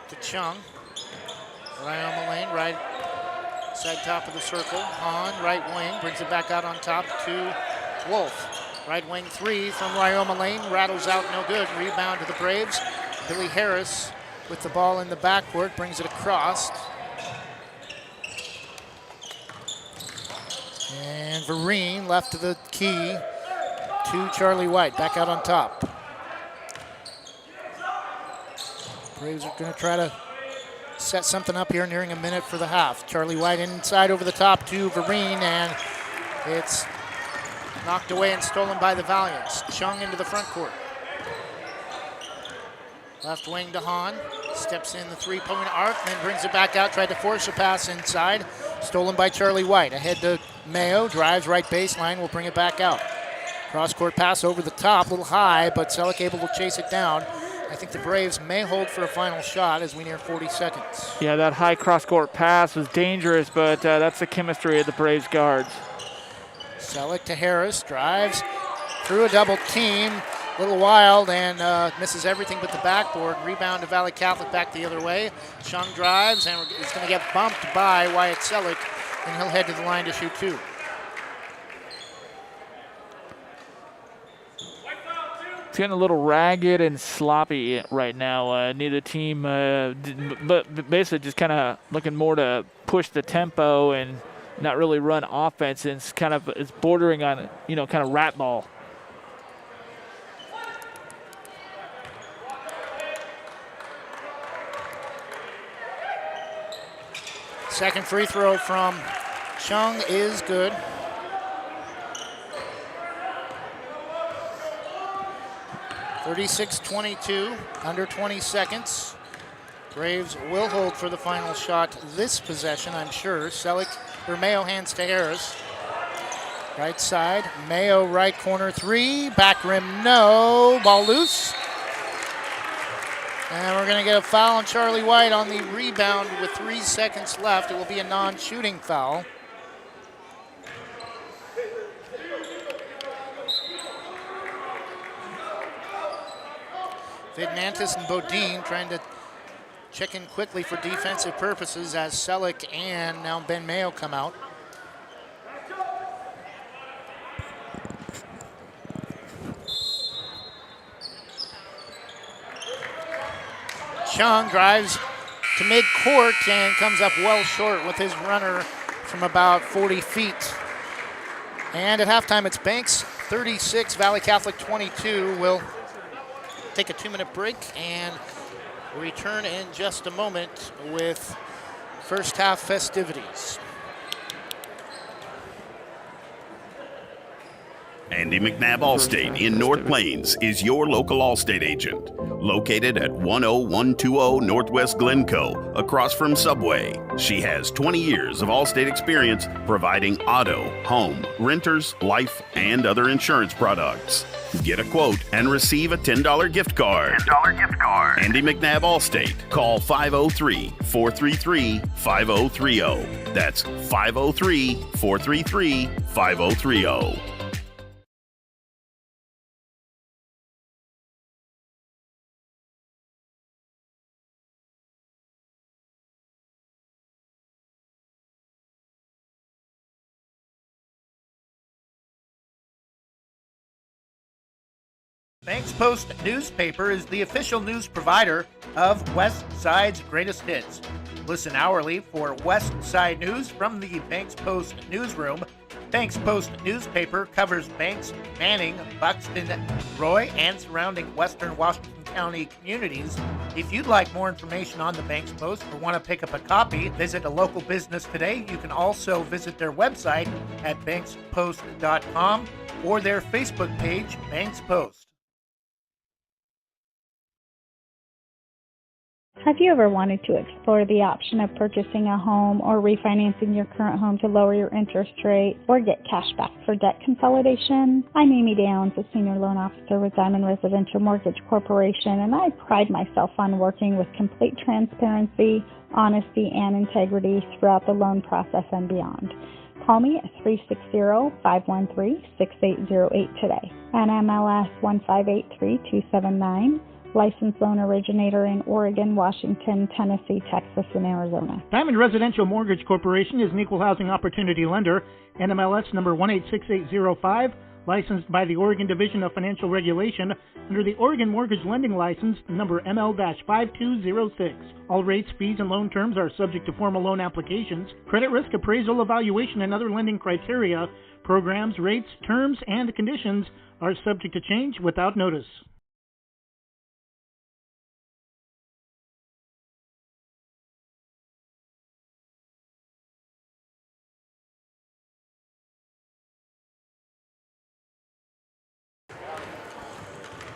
to Chung. Right on the lane, right side top of the circle. Hahn, right wing, brings it back out on top to Wolf. Right wing 3 from Ryoma Lane, rattles out, no good. Rebound to the Braves. Billy Harris with the ball in the backcourt, brings it across. And Vereen left of the key to Charlie White, back out on top. Braves are going to try to set something up here, nearing a minute for the half. Charlie White inside over the top to Vereen, and it's knocked away and stolen by the Valiants. Chung into the front court. Left wing to Hahn, steps in the 3-point arc, then brings it back out, tried to force a pass inside. Stolen by Charlie White. Ahead to Mayo, drives right baseline, will bring it back out. Cross-court pass over the top, a little high, but Selleck able to chase it down. I think the Braves may hold for a final shot as we near 40 seconds. Yeah, that high cross-court pass was dangerous, but that's the chemistry of the Braves guards. Selleck to Harris, drives through a double team. A little wild and misses everything but the backboard. Rebound to Valley Catholic back the other way. Chung drives and is going to get bumped by Wyatt Selleck, and he'll head to the line to shoot 2. It's getting a little ragged and sloppy right now. Neither team, but basically just kind of looking more to push the tempo and not really run offense. And it's bordering on, kind of rat ball. Second free throw from Chung is good. (36-22), under 20 seconds. Braves will hold for the final shot this possession, I'm sure. Mayo hands to Harris. Right side, Mayo right corner 3, back rim no, ball loose. And we're going to get a foul on Charlie White on the rebound with 3 seconds left. It will be a non-shooting foul. Vidmantis and Beaudine trying to check in quickly for defensive purposes as Selleck and now Ben Mayo come out. Chung drives to mid-court and comes up well short with his runner from about 40 feet. And at halftime, it's Banks 36, Valley Catholic 22. We'll take a 2-minute break and return in just a moment with first half festivities. Andy McNabb Allstate in North Plains is your local Allstate agent. Located at 10120 Northwest Glencoe, across from Subway. She has 20 years of Allstate experience providing auto, home, renters, life, and other insurance products. Get a quote and receive a $10 gift card. Andy McNabb Allstate. Call 503-433-5030. That's 503-433-5030. Banks Post newspaper is the official news provider of West Side's greatest hits. Listen hourly for West Side news from the Banks Post newsroom. Banks Post newspaper covers Banks, Manning, Buxton, Roy, and surrounding western Washington County communities. If you'd like more information on the Banks Post or want to pick up a copy, visit a local business today. You can also visit their website at bankspost.com or their Facebook page, Banks Post. Have you ever wanted to explore the option of purchasing a home or refinancing your current home to lower your interest rate or get cash back for debt consolidation? I'm Amy Downs, a Senior Loan Officer with Diamond Residential Mortgage Corporation, and I pride myself on working with complete transparency, honesty, and integrity throughout the loan process and beyond. Call me at 360-513-6808 today. NMLS 1583279. Licensed loan originator in Oregon, Washington, Tennessee, Texas, and Arizona. Diamond Residential Mortgage Corporation is an equal housing opportunity lender, NMLS number 186805, licensed by the Oregon Division of Financial Regulation under the Oregon Mortgage Lending License number ML-5206. All rates, fees, and loan terms are subject to formal loan applications, credit risk appraisal evaluation, and other lending criteria. Programs, rates, terms, and conditions are subject to change without notice.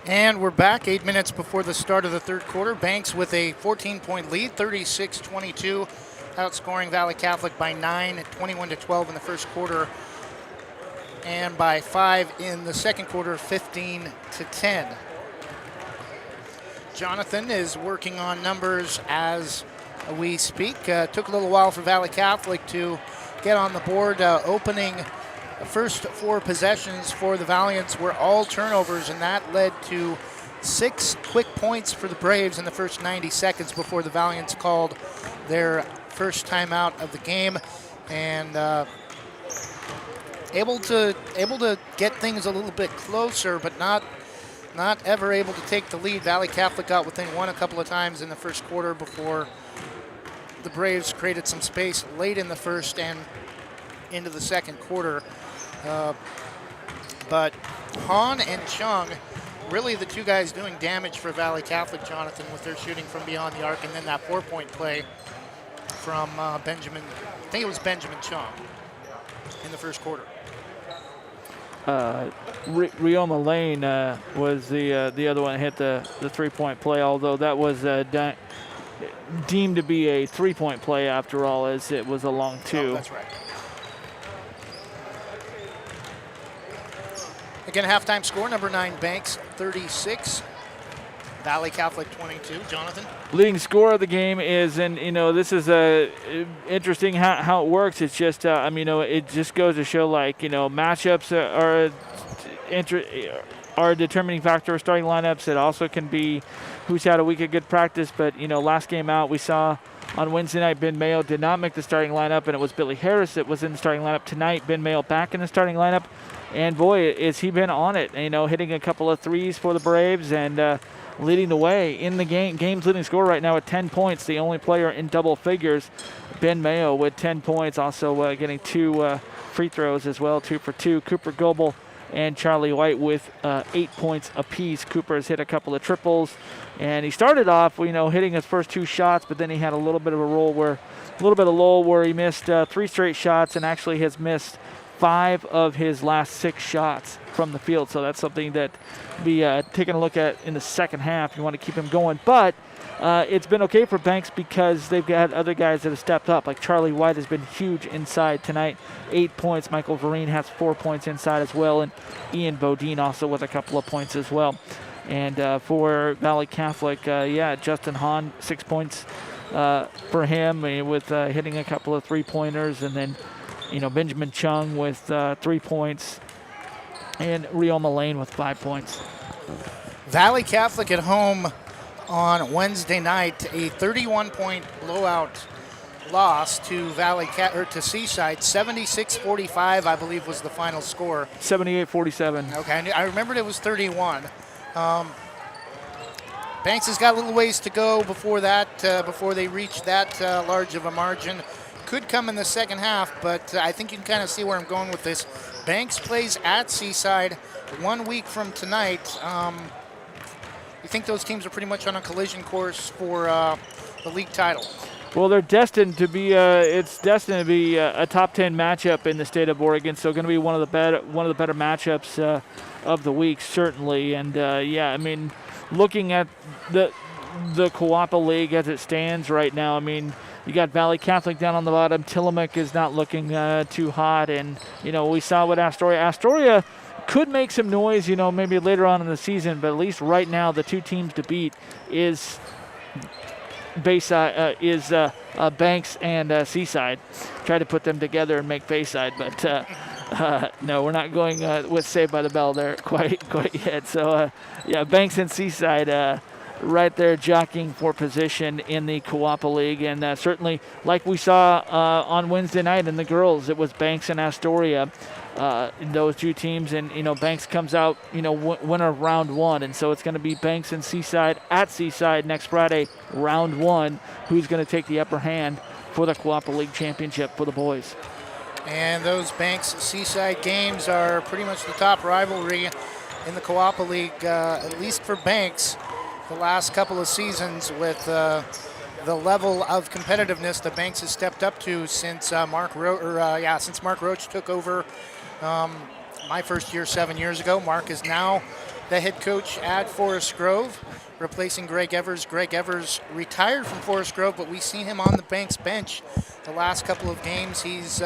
And we're back 8 minutes before the start of the third quarter. Banks with a 14-point lead, 36-22, outscoring Valley Catholic by 9, 21-12 in the first quarter, and by 5 in the second quarter, 15-10. Jonathan is working on numbers as we speak. Took a little while for Valley Catholic to get on the board, opening the first 4 possessions for the Valiants were all turnovers, and that led to 6 quick points for the Braves in the first 90 seconds before the Valiants called their first timeout of the game, and able to get things a little bit closer, but not ever able to take the lead. Valley Catholic got within 1 a couple of times in the first quarter before the Braves created some space late in the first and into the second quarter. But Han and Chung, really the 2 guys doing damage for Valley Catholic, Jonathan, with their shooting from beyond the arc, and then that 4-point play from Benjamin, I think it was Benjamin Chung in the first quarter. Rioma Lane was the other one that hit the 3-point play, although that was deemed to be a 3-point play after all, as it was a long 2. Oh, that's right. Again, halftime score, number 9 Banks 36, Valley Catholic 22. Jonathan? Leading scorer of the game is, and this is interesting how it works. It's just, it just goes to show, matchups are a determining factor of starting lineups. It also can be who's had a week of good practice. But, last game out, we saw on Wednesday night, Ben Mayo did not make the starting lineup, and it was Billy Harris that was in the starting lineup. Tonight, Ben Mayo back in the starting lineup. And boy, is he been on it, hitting a couple of threes for the Braves and leading the way in the game. Game's leading scorer right now at 10 points, the only player in double figures. Ben Mayo with 10 points, also getting 2 free throws as well, 2 for 2. Cooper Goebel and Charlie White with 8 points apiece. Cooper has hit a couple of triples, and he started off, hitting his first 2 shots, but then he had a little bit of a lull where he missed 3 straight shots and actually has missed 5 of his last 6 shots from the field. So that's something that be taking a look at in the second half. You want to keep him going. But it's been okay for Banks because they've got other guys that have stepped up. Like Charlie White has been huge inside tonight. 8 points. Michael Vereen has 4 points inside as well. And Ian Beaudine also with a couple of points as well. And for Valley Catholic, Justin Hahn, 6 points for him with hitting a couple of 3-pointers. And then Benjamin Chung with 3 points, and Rioma Lane with 5 points. Valley Catholic at home on Wednesday night, a 31-point blowout loss to to Seaside. 76-45, I believe, was the final score. 78-47. Okay, I remembered it was 31. Banks has got a little ways to go before before they reach that large of a margin. Could come in the second half, but I think you can kind of see where I'm going with this. Banks plays at Seaside 1 week from tonight. You think those teams are pretty much on a collision course for the league title? Well, they're destined to be. It's destined to be a top 10 matchup in the state of Oregon. So, going to be one of the better matchups of the week, certainly. And yeah, I mean, looking at the Coapa League as it stands right now, I mean, you got Valley Catholic down on the bottom. Tillamook is not looking too hot, and we saw what Astoria could make some noise, maybe later on in the season. But at least right now, the two teams to beat is Banks and Seaside. Try to put them together and make Bayside, but no, we're not going with Saved by the Bell there quite yet. So yeah, Banks and Seaside right there jockeying for position in the Coapa League, and certainly like we saw on Wednesday night in the girls, it was Banks and Astoria. Those two teams, and Banks comes out winner of round one, and so it's going to be Banks and Seaside at Seaside next Friday, round one. Who's going to take the upper hand for the Coapa League championship for the boys? And those Banks Seaside games are pretty much the top rivalry in the Coapa League, at least for Banks. The last couple of seasons, with the level of competitiveness that Banks has stepped up to since Mark Roach took over my first year 7 years ago. Mark is now the head coach at Forest Grove, replacing Greg Evers. Greg Evers retired from Forest Grove, but we've seen him on the Banks bench the last couple of games. He's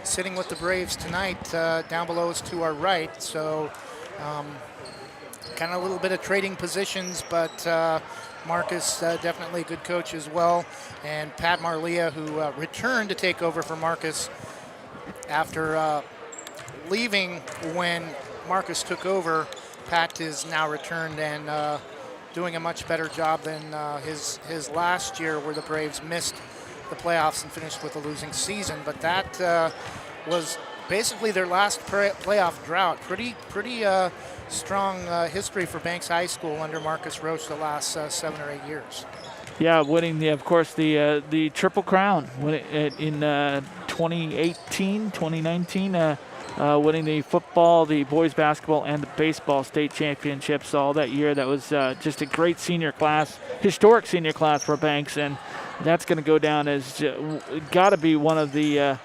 sitting with the Braves tonight, down below us to our right. So kind of a little bit of trading positions, but Marcus definitely a good coach as well. And Pat Marlia, who returned to take over for Marcus after leaving when Marcus took over. Pat is now returned and doing a much better job than his last year, where the Braves missed the playoffs and finished with a losing season. But that was basically their last playoff drought. Pretty strong history for Banks High School under Marcus Roach the last 7 or 8 years. Yeah, winning the Triple Crown in 2018, 2019, winning the football, the boys basketball, and the baseball state championships all that year. That was just a great senior class, historic senior class for Banks, and that's going to go down as got to be one of the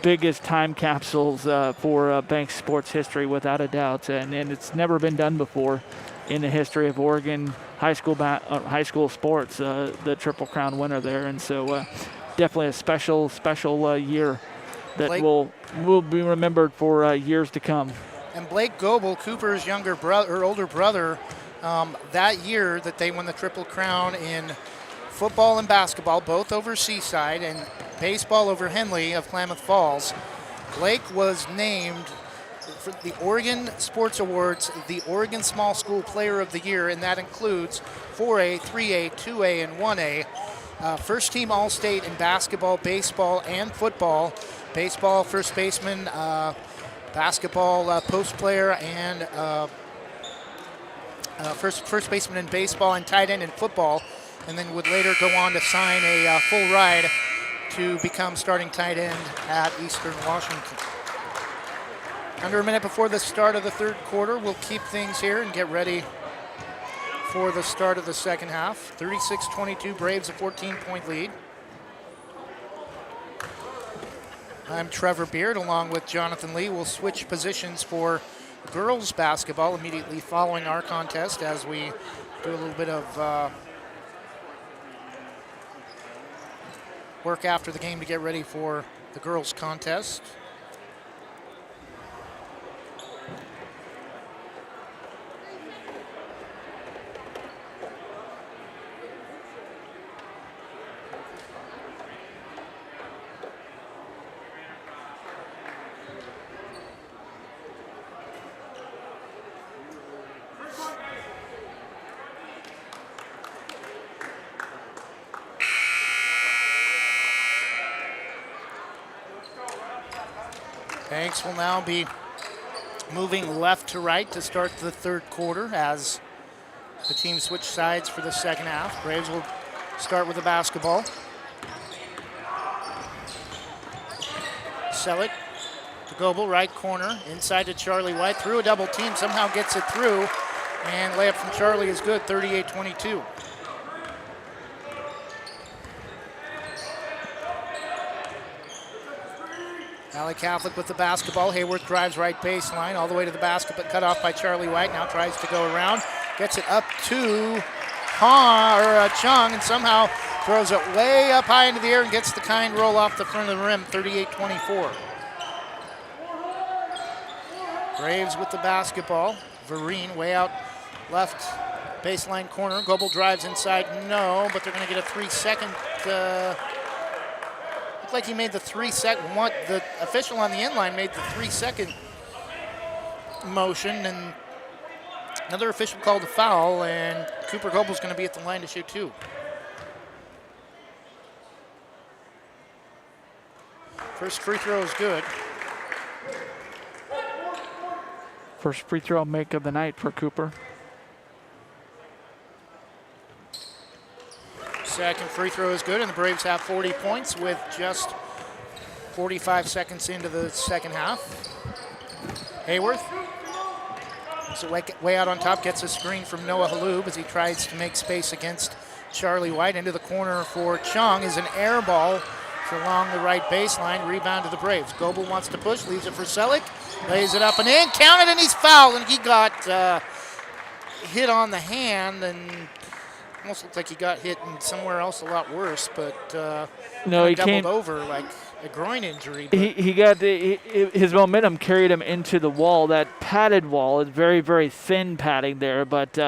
biggest time capsules for Banks sports history, without a doubt, and it's never been done before in the history of Oregon high school sports. The Triple Crown winner there, and so definitely a special year that Blake will be remembered for years to come. And Blake Goebel, Cooper's older brother, that year that they won the Triple Crown in football and basketball, both over Seaside, and baseball over Henley of Klamath Falls, Blake was named for the Oregon Sports Awards the Oregon Small School Player of the Year, and that includes 4A, 3A, 2A, and 1A. First team All-State in basketball, baseball, and football. Baseball, first baseman, basketball, post player, and first baseman in baseball, and tight end in football, and then would later go on to sign a full ride to become starting tight end at Eastern Washington. Under a minute before the start of the third quarter, we'll keep things here and get ready for the start of the second half. 36-22, Braves a 14-point lead. I'm Trevor Beard along with Jonathan Lee. We'll switch positions for girls basketball immediately following our contest as we do a little bit of work after the game to get ready for the girls contest. Banks will now be moving left to right to start the third quarter as the team switch sides for the second half. Braves will start with the basketball. Selleck to Goebel, right corner, inside to Charlie White, through a double team, somehow gets it through, and layup from Charlie is good, 38-22. Valley Catholic with the basketball. Hayworth drives right baseline all the way to the basket, but cut off by Charlie White. Now tries to go around, gets it up to Chung, and somehow throws it way up high into the air and gets the kind roll off the front of the rim, 38-24. Braves with the basketball. Vereen way out left baseline corner. Goebel drives inside, no, but they're going to get a 3-second. Looked like he made the 3-second. The official on the end line made the 3-second motion, and another official called a foul, and Cooper Goebel's going to be at the line to shoot two. First free throw is good. First free throw make of the night for Cooper. Second free throw is good, and the Braves have 40 points with just 45 seconds into the second half. Hayworth, so way out on top, gets a screen from Noah Halub as he tries to make space against Charlie White. Into the corner for Chung is an air ball along the right baseline. Rebound to the Braves. Goebel wants to push, leaves it for Selleck, lays it up and in, counted, and he's fouled, and he got hit on the hand, and almost looked like he got hit in somewhere else a lot worse, but no, he doubled came over like a groin injury. He got his momentum carried him into the wall. That padded wall is very, very thin padding there, but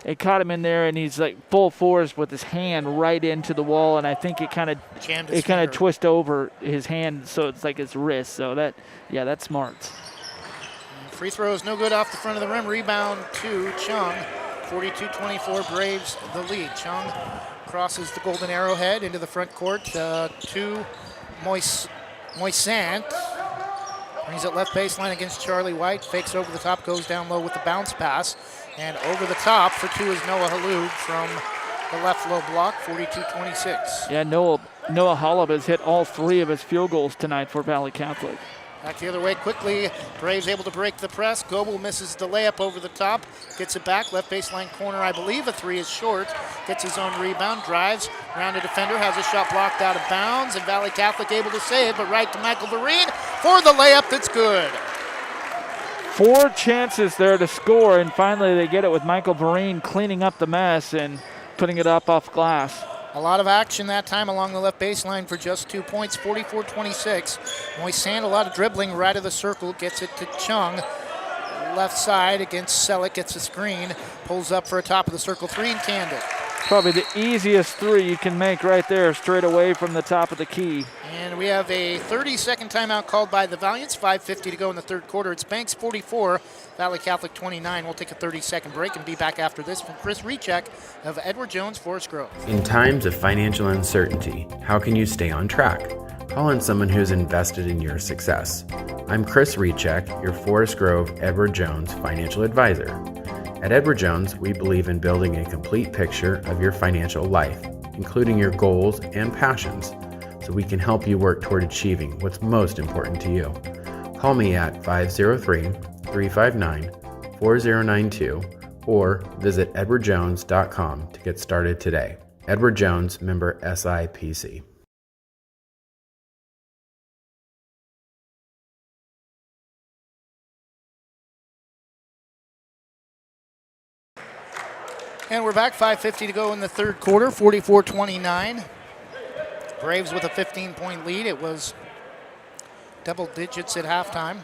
it caught him in there, and he's like full force with his hand right into the wall, and I think it kind of twisted over his hand, so it's like his wrist. So that's smart. Free throw is no good off the front of the rim. Rebound to Chung. 42-24 Braves the lead. Chung crosses the golden arrowhead into the front court to Moisant. Brings it left baseline against Charlie White. Fakes over the top, goes down low with the bounce pass. And over the top for two is Noah Halub from the left low block, 42-26. Yeah, Noah Halub has hit all three of his field goals tonight for Valley Catholic. Back the other way quickly. Braves able to break the press. Goebel misses the layup over the top. Gets it back. Left baseline corner, I believe a three is short. Gets his own rebound. Drives around a defender. Has a shot blocked out of bounds. And Valley Catholic able to save, but right to Michael Vereen for the layup that's good. 4 chances there to score, and finally they get it with Michael Vereen cleaning up the mess and putting it up off glass. A lot of action that time along the left baseline for just 2 points, 44-26. Moisant, a lot of dribbling right of the circle, gets it to Chung. Left side against Selleck, gets a screen, pulls up for a top of the circle three and canned it. Probably the easiest three you can make right there, straight away from the top of the key. And we have a 30-second timeout called by the Valiants, 5:50 to go in the third quarter. It's Banks 44, Valley Catholic 29. We'll take a 30-second break and be back after this from Chris Recheck of Edward Jones, Forest Grove. In times of financial uncertainty, how can you stay on track? Call on someone who's invested in your success. I'm Chris Recheck, your Forest Grove Edward Jones financial advisor. At Edward Jones, we believe in building a complete picture of your financial life, including your goals and passions, so we can help you work toward achieving what's most important to you. Call me at 503-359-4092 or visit edwardjones.com to get started today. Edward Jones, member SIPC. And we're back, 5:50 to go in the third quarter, 44-29. Braves with a 15-point lead. It was double digits at halftime.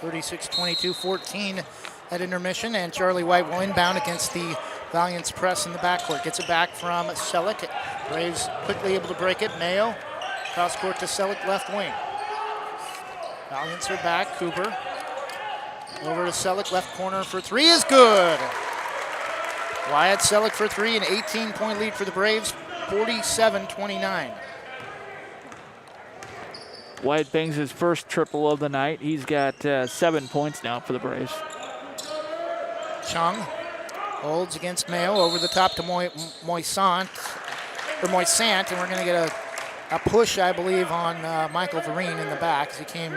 (36-22-14) at intermission, and Charlie White will inbound against the Valiants press in the backcourt. Gets it back from Selleck. Braves quickly able to break it. Mayo, cross court to Selleck, left wing. Valiants are back. Cooper over to Selleck, left corner for three is good. Wyatt Selleck for three, an 18-point lead for the Braves, 47-29. White bangs his first triple of the night. He's got 7 points now for the Braves. Chung holds against Mayo, over the top to Moisant, and we're going to get a push, I believe, on Michael Vereen in the back as he came.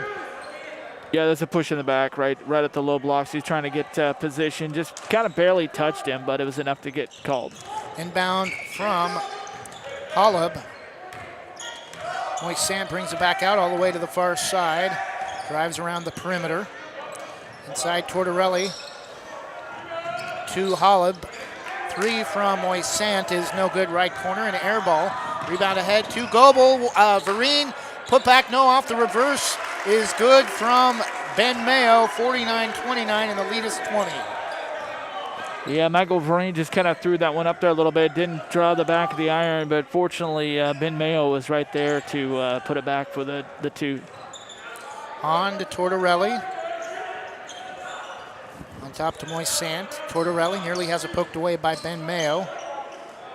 Yeah, there's a push in the back, right at the low blocks. He's trying to get position. Just kind of barely touched him, but it was enough to get called. Inbound from Holub. Moisant brings it back out all the way to the far side. Drives around the perimeter. Inside Tortorelli to Holub. 3 from Moisant is no good. Right corner, an air ball. Rebound ahead to Goebel. Vereen put back, no, off the reverse is good from Ben Mayo. 49-29, and the lead is 20. Yeah, Michael Vereen just kind of threw that one up there a little bit. Didn't draw the back of the iron, but fortunately Ben Mayo was right there to put it back for the 2. On to Tortorelli. On top to Moisant. Tortorelli nearly has it poked away by Ben Mayo.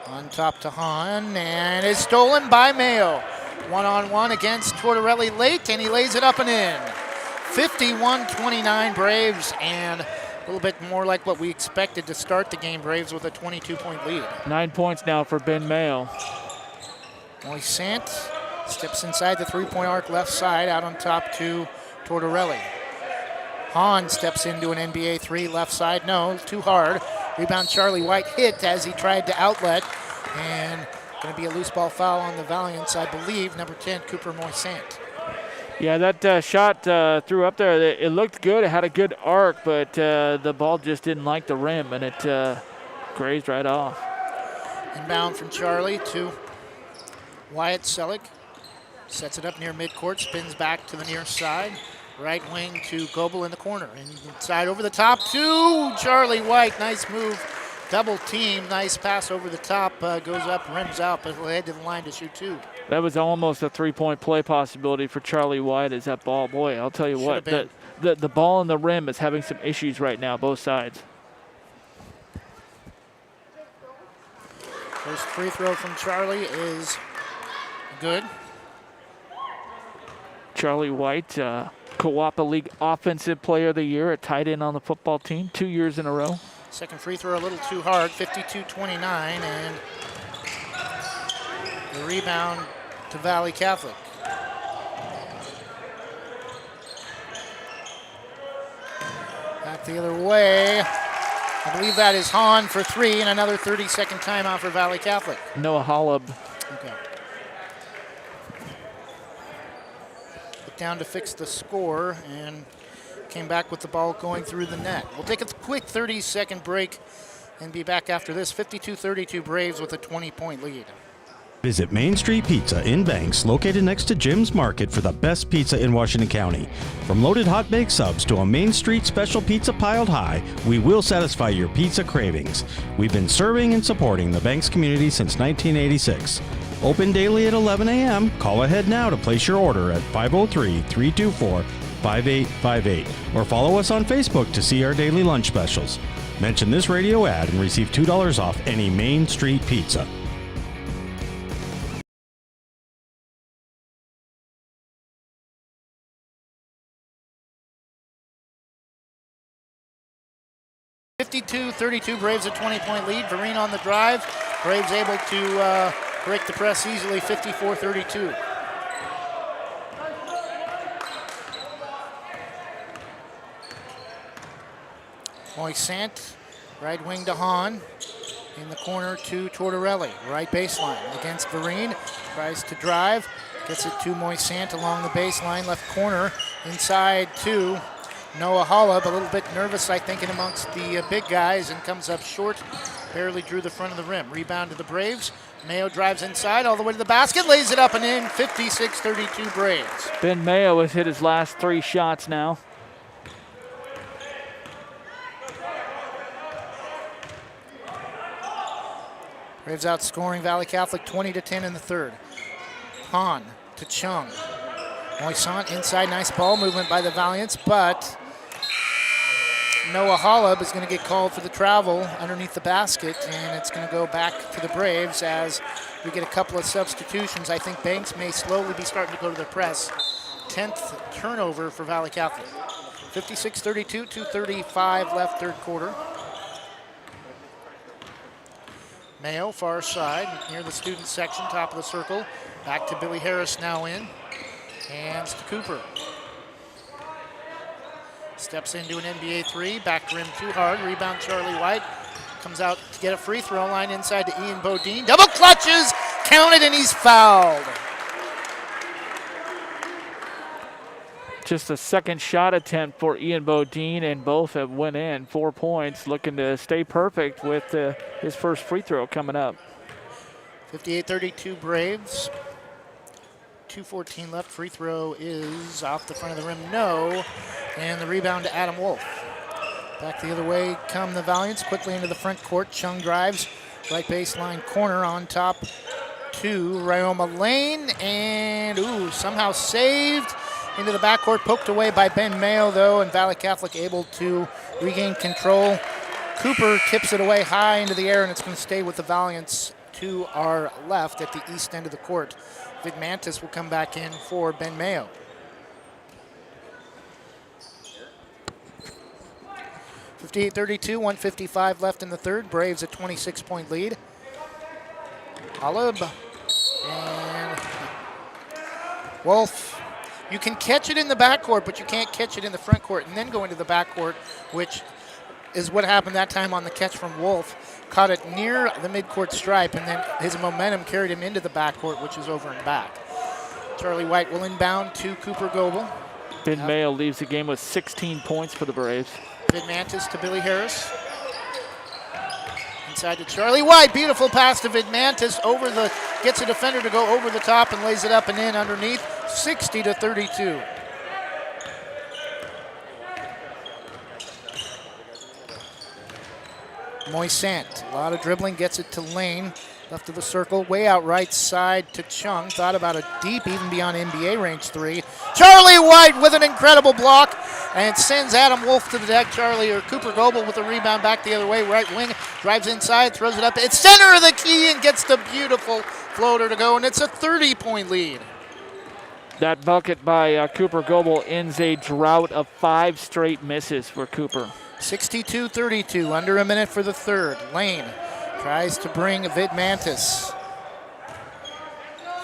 On top to Hahn, and is stolen by Mayo. 1-on-1 against Tortorelli late, and he lays it up and in. 51-29 Braves, and a little bit more like what we expected to start the game. Braves with a 22-point lead. 9 points now for Ben Mayo. Moisant steps inside the three-point arc left side, out on top to Tortorelli. Hahn steps into an NBA 3 left side. No, too hard. Rebound Charlie White hit as he tried to outlet. And going to be a loose ball foul on the Valiants, I believe. Number 10, Cooper Moisant. Yeah, that shot threw up there. It looked good. It had a good arc, but the ball just didn't like the rim, and it grazed right off. Inbound from Charlie to Wyatt Selig. Sets it up near midcourt, spins back to the near side. Right wing to Goebel in the corner. Inside over the top to Charlie White. Nice move. Double team. Nice pass over the top. Goes up, rims out, but will head to the line to shoot 2. That was almost a 3-point play possibility for Charlie White as that ball. Boy, I'll tell you what. The ball in the rim is having some issues right now, both sides. First free throw from Charlie is good. Charlie White, Kawapa League Offensive Player of the Year, a tight end on the football team, 2 years in a row. Second free throw a little too hard, 52-29, and the rebound to Valley Catholic. Back the other way. I believe that is Hahn for 3, and another 30-second timeout for Valley Catholic. Noah Holub. Okay. Down to fix the score and came back with the ball going through the net. We'll take a quick 30-second break and be back after this. 52-32 Braves with a 20-point lead. Visit Main Street Pizza in Banks, located next to Jim's Market, for the best pizza in Washington County. From loaded hot baked subs to a Main Street special pizza piled high, we will satisfy your pizza cravings. We've been serving and supporting the Banks community since 1986. Open daily at 11 a.m. Call ahead now to place your order at 503-324-5858 or follow us on Facebook to see our daily lunch specials. Mention this radio ad and receive $2 off any Main Street pizza. (52-32) Braves a 20-point lead. Vereen on the drive. Braves able to break the press easily, 54-32. Moisant, right wing to Hahn. In the corner to Tortorelli. Right baseline against Vereen. Tries to drive. Gets it to Moisant along the baseline. Left corner. Inside to Noah Holub. A little bit nervous, I think, in amongst the big guys, and comes up short. Barely drew the front of the rim. Rebound to the Braves. Mayo drives inside all the way to the basket. Lays it up and in. 56-32 Braves. Ben Mayo has hit his last 3 shots now. Braves outscoring Valley Catholic 20-10 in the third. Hahn to Chung. Moisant inside, nice ball movement by the Valiants, but Noah Holub is going to get called for the travel underneath the basket, and it's going to go back to the Braves as we get a couple of substitutions. I think Banks may slowly be starting to go to the press 10th turnover for Valley Catholic. 56-32, 2:35 left third quarter. Mayo, far side, near the student section, top of the circle. Back to Billy Harris now in. Hands to Cooper. Steps into an NBA three, back rim too hard. Rebound Charlie White. Comes out to get a free throw line inside to Ian Beaudine. Double clutches, counted, and he's fouled. Just a second shot attempt for Ian Beaudine, and both have went in. 4 points, looking to stay perfect with his first free throw coming up. 58-32 Braves. 2:14 left. Free throw is off the front of the rim, no. And the rebound to Adam Wolf. Back the other way come the Valiants, quickly into the front court. Chung drives, right baseline corner on top to Ryoma Lane, and somehow saved into the backcourt, poked away by Ben Mayo though, and Valley Catholic able to regain control. Cooper tips it away high into the air, and it's going to stay with the Valiants to our left at the east end of the court. Vidmantis will come back in for Ben Mayo. .58-32, 1:55 left in the third. Braves a 26-point lead. Holub and Wolf. You can catch it in the backcourt, but you can't catch it in the front court and then go into the backcourt, which is what happened that time on the catch from Wolf. Caught it near the midcourt stripe, and then his momentum carried him into the backcourt, which is over and back. Charlie White will inbound to Cooper Goebel. Ben Mayo leaves the game with 16 points for the Braves. Vidmantis to Billy Harris. Inside to Charlie White. Beautiful pass to Vidmantis. Gets a defender to go over the top and lays it up and in underneath. 60-32. Moisant, a lot of dribbling, gets it to Lane. Left of the circle, way out right side to Chung. Thought about a deep, even beyond NBA range three. Charlie White with an incredible block, and sends Adam Wolf to the deck. Cooper Goebel with a rebound back the other way. Right wing, drives inside, throws it up. It's center of the key and gets the beautiful floater to go, and it's a 30-point lead. That bucket by Cooper Goebel ends a drought of 5 straight misses for Cooper. 62-32, under a minute for the third. Lane tries to bring Vidmantis.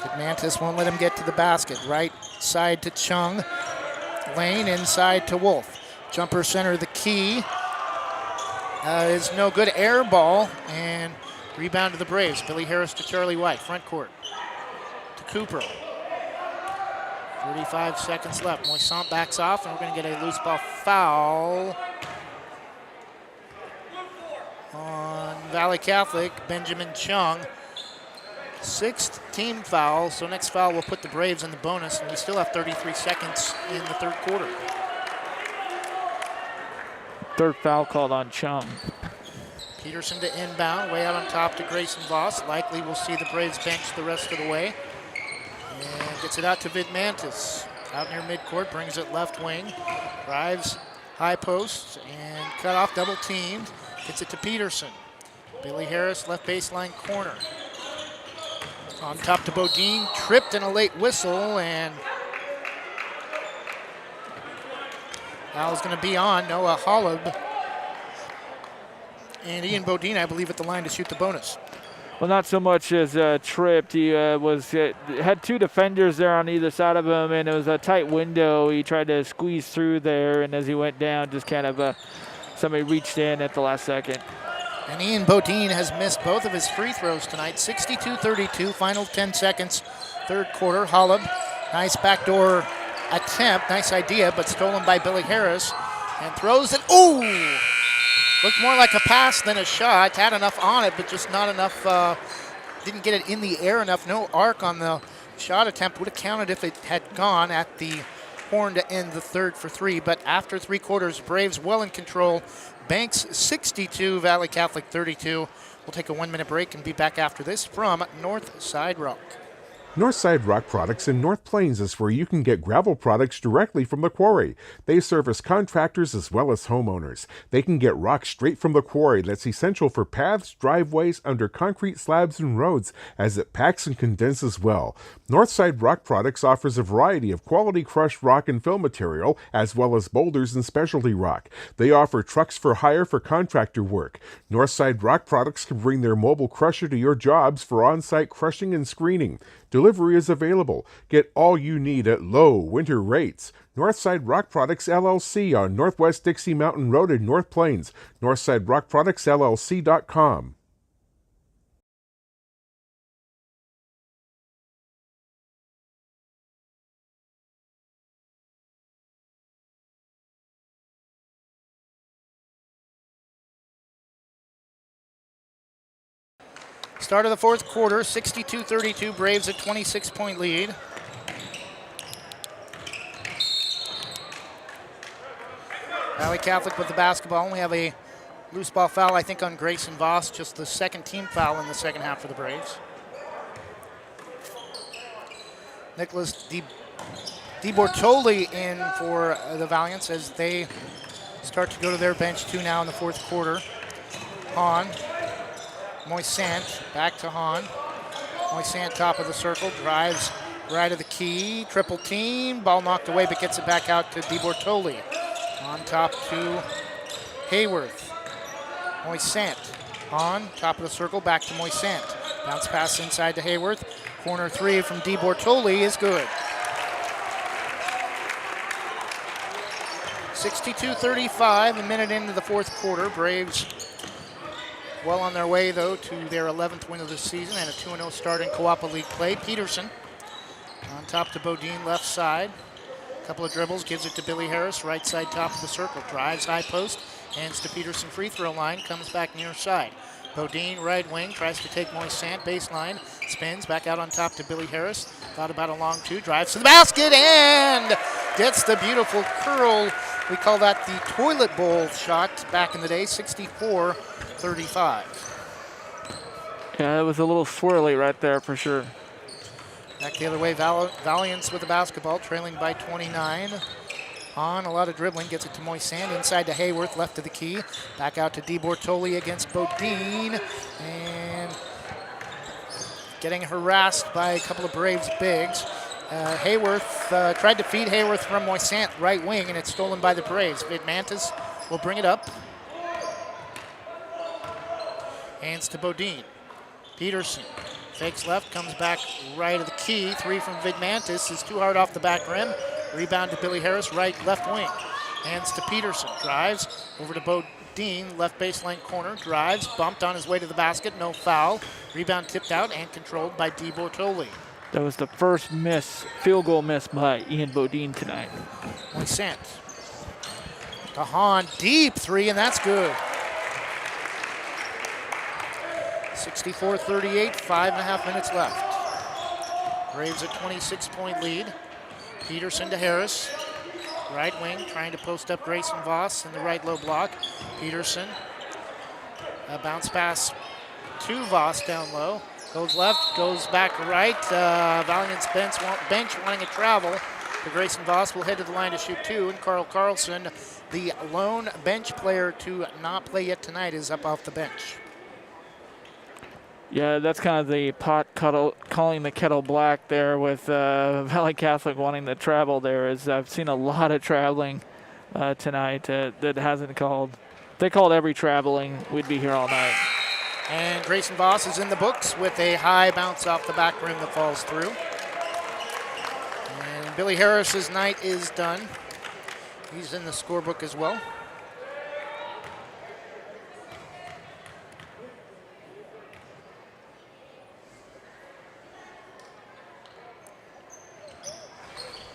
Vidmantis won't let him get to the basket. Right side to Chung. Lane inside to Wolf. Jumper center of the key is no good. Air ball and rebound to the Braves. Billy Harris to Charlie White. Front court to Cooper. 35 seconds left. Moisant backs off, and we're going to get a loose ball foul on Valley Catholic. Benjamin Chung. 6th team foul, so next foul will put the Braves in the bonus, and we still have 33 seconds in the third quarter. Third foul called on Chung. Peterson to inbound, way out on top to Grayson Voss. Likely we'll see the Braves bench the rest of the way. And gets it out to Vidmantis. Out near midcourt, brings it left wing. Drives high post and cut off, double teamed. Gets it to Peterson. Billy Harris, left baseline corner. On top to Beaudine, tripped in a late whistle, and foul's going to be on Noah Holub. And Ian Beaudine, I believe, at the line to shoot the bonus. Well, not so much as tripped. He had 2 defenders there on either side of him, and it was a tight window. He tried to squeeze through there, and as he went down, just kind of somebody reached in at the last second. And Ian Beaudine has missed both of his free throws tonight. 62-32, final 10 seconds, third quarter. Holub, nice backdoor attempt, nice idea, but stolen by Billy Harris. And throws it, ooh! Looked more like a pass than a shot. Had enough on it, but just not enough, didn't get it in the air enough. No arc on the shot attempt. Would have counted if it had gone at the horn to end the third for 3. But after 3 quarters, Braves well in control. Banks 62, Valley Catholic 32. We'll take a 1-minute break and be back after this from North Side Rock. Northside Rock Products in North Plains is where you can get gravel products directly from the quarry. They service contractors as well as homeowners. They can get rock straight from the quarry that's essential for paths, driveways, under concrete slabs and roads, as it packs and condenses well. Northside Rock Products offers a variety of quality crushed rock and fill material, as well as boulders and specialty rock. They offer trucks for hire for contractor work. Northside Rock Products can bring their mobile crusher to your jobs for on-site crushing and screening. Delivery is available. Get all you need at low winter rates. Northside Rock Products LLC on Northwest Dixie Mountain Road in North Plains. NorthsideRockProductsLLC.com. Start of the fourth quarter, 62-32, Braves a 26-point lead. Valley Catholic with the basketball. We have a loose ball foul, I think, on Grayson Voss, just the second team foul in the second half for the Braves. Nicholas DiBortoli in for the Valiants as they start to go to their bench too now in the fourth quarter. Hahn. Moisant back to Hahn. Moisant top of the circle, drives right of the key, triple team, ball knocked away but gets it back out to DiBortoli. On top to Hayworth. Moisant. Hahn, top of the circle, back to Moisant. Bounce pass inside to Hayworth. Corner three from DiBortoli is good. 62-35, a minute into the fourth quarter. Braves well on their way, though, to their 11th win of the season and a 2-0 start in Coapa League play. Peterson on top to Beaudine, left side. Couple of dribbles, gives it to Billy Harris, right side top of the circle. Drives high post, hands to Peterson free throw line, comes back near side. Beaudine, right wing, tries to take Moisant, baseline, spins, back out on top to Billy Harris. Thought about a long two, drives to the basket and gets the beautiful curl. We call that the toilet bowl shot back in the day, 64-35. Yeah, it was a little swirly right there for sure. Back the other way, Valiants with the basketball, trailing by 29. On a lot of dribbling, gets it to Moisant, inside to Hayworth, left of the key. Back out to DiBortoli against Beaudine. And getting harassed by a couple of Braves bigs. Hayworth tried to feed Hayworth from Moisant, right wing, and it's stolen by the Braves. Vidmantis will bring it up. Hands to Beaudine. Peterson fakes left, comes back right of the key. Three from Vidmantis is too hard off the back rim. Rebound to Billy Harris, right, left wing. Hands to Peterson, drives over to Beaudine, left baseline corner, drives, bumped on his way to the basket, no foul. Rebound tipped out and controlled by DiBortoli. That was the first field goal miss by Ian Beaudine tonight. Moisant. To Hahn, deep three, and that's good. 64-38, 5.5 minutes left. Braves a 26-point lead. Peterson to Harris. Right wing, trying to post up Grayson Voss in the right low block. Peterson. A bounce pass to Voss down low. Goes left, goes back right. Valiant's bench wanting a travel. The Grayson Voss will head to the line to shoot two. And Carl Carlson, the lone bench player to not play yet tonight, is up off the bench. Yeah, that's kind of the pot calling the kettle black there with Valley Catholic wanting to travel there. As I've seen a lot of traveling tonight that hasn't called. If they called every traveling, we'd be here all night. And Grayson Voss is in the books with a high bounce off the back rim that falls through. And Billy Harris's night is done. He's in the scorebook as well.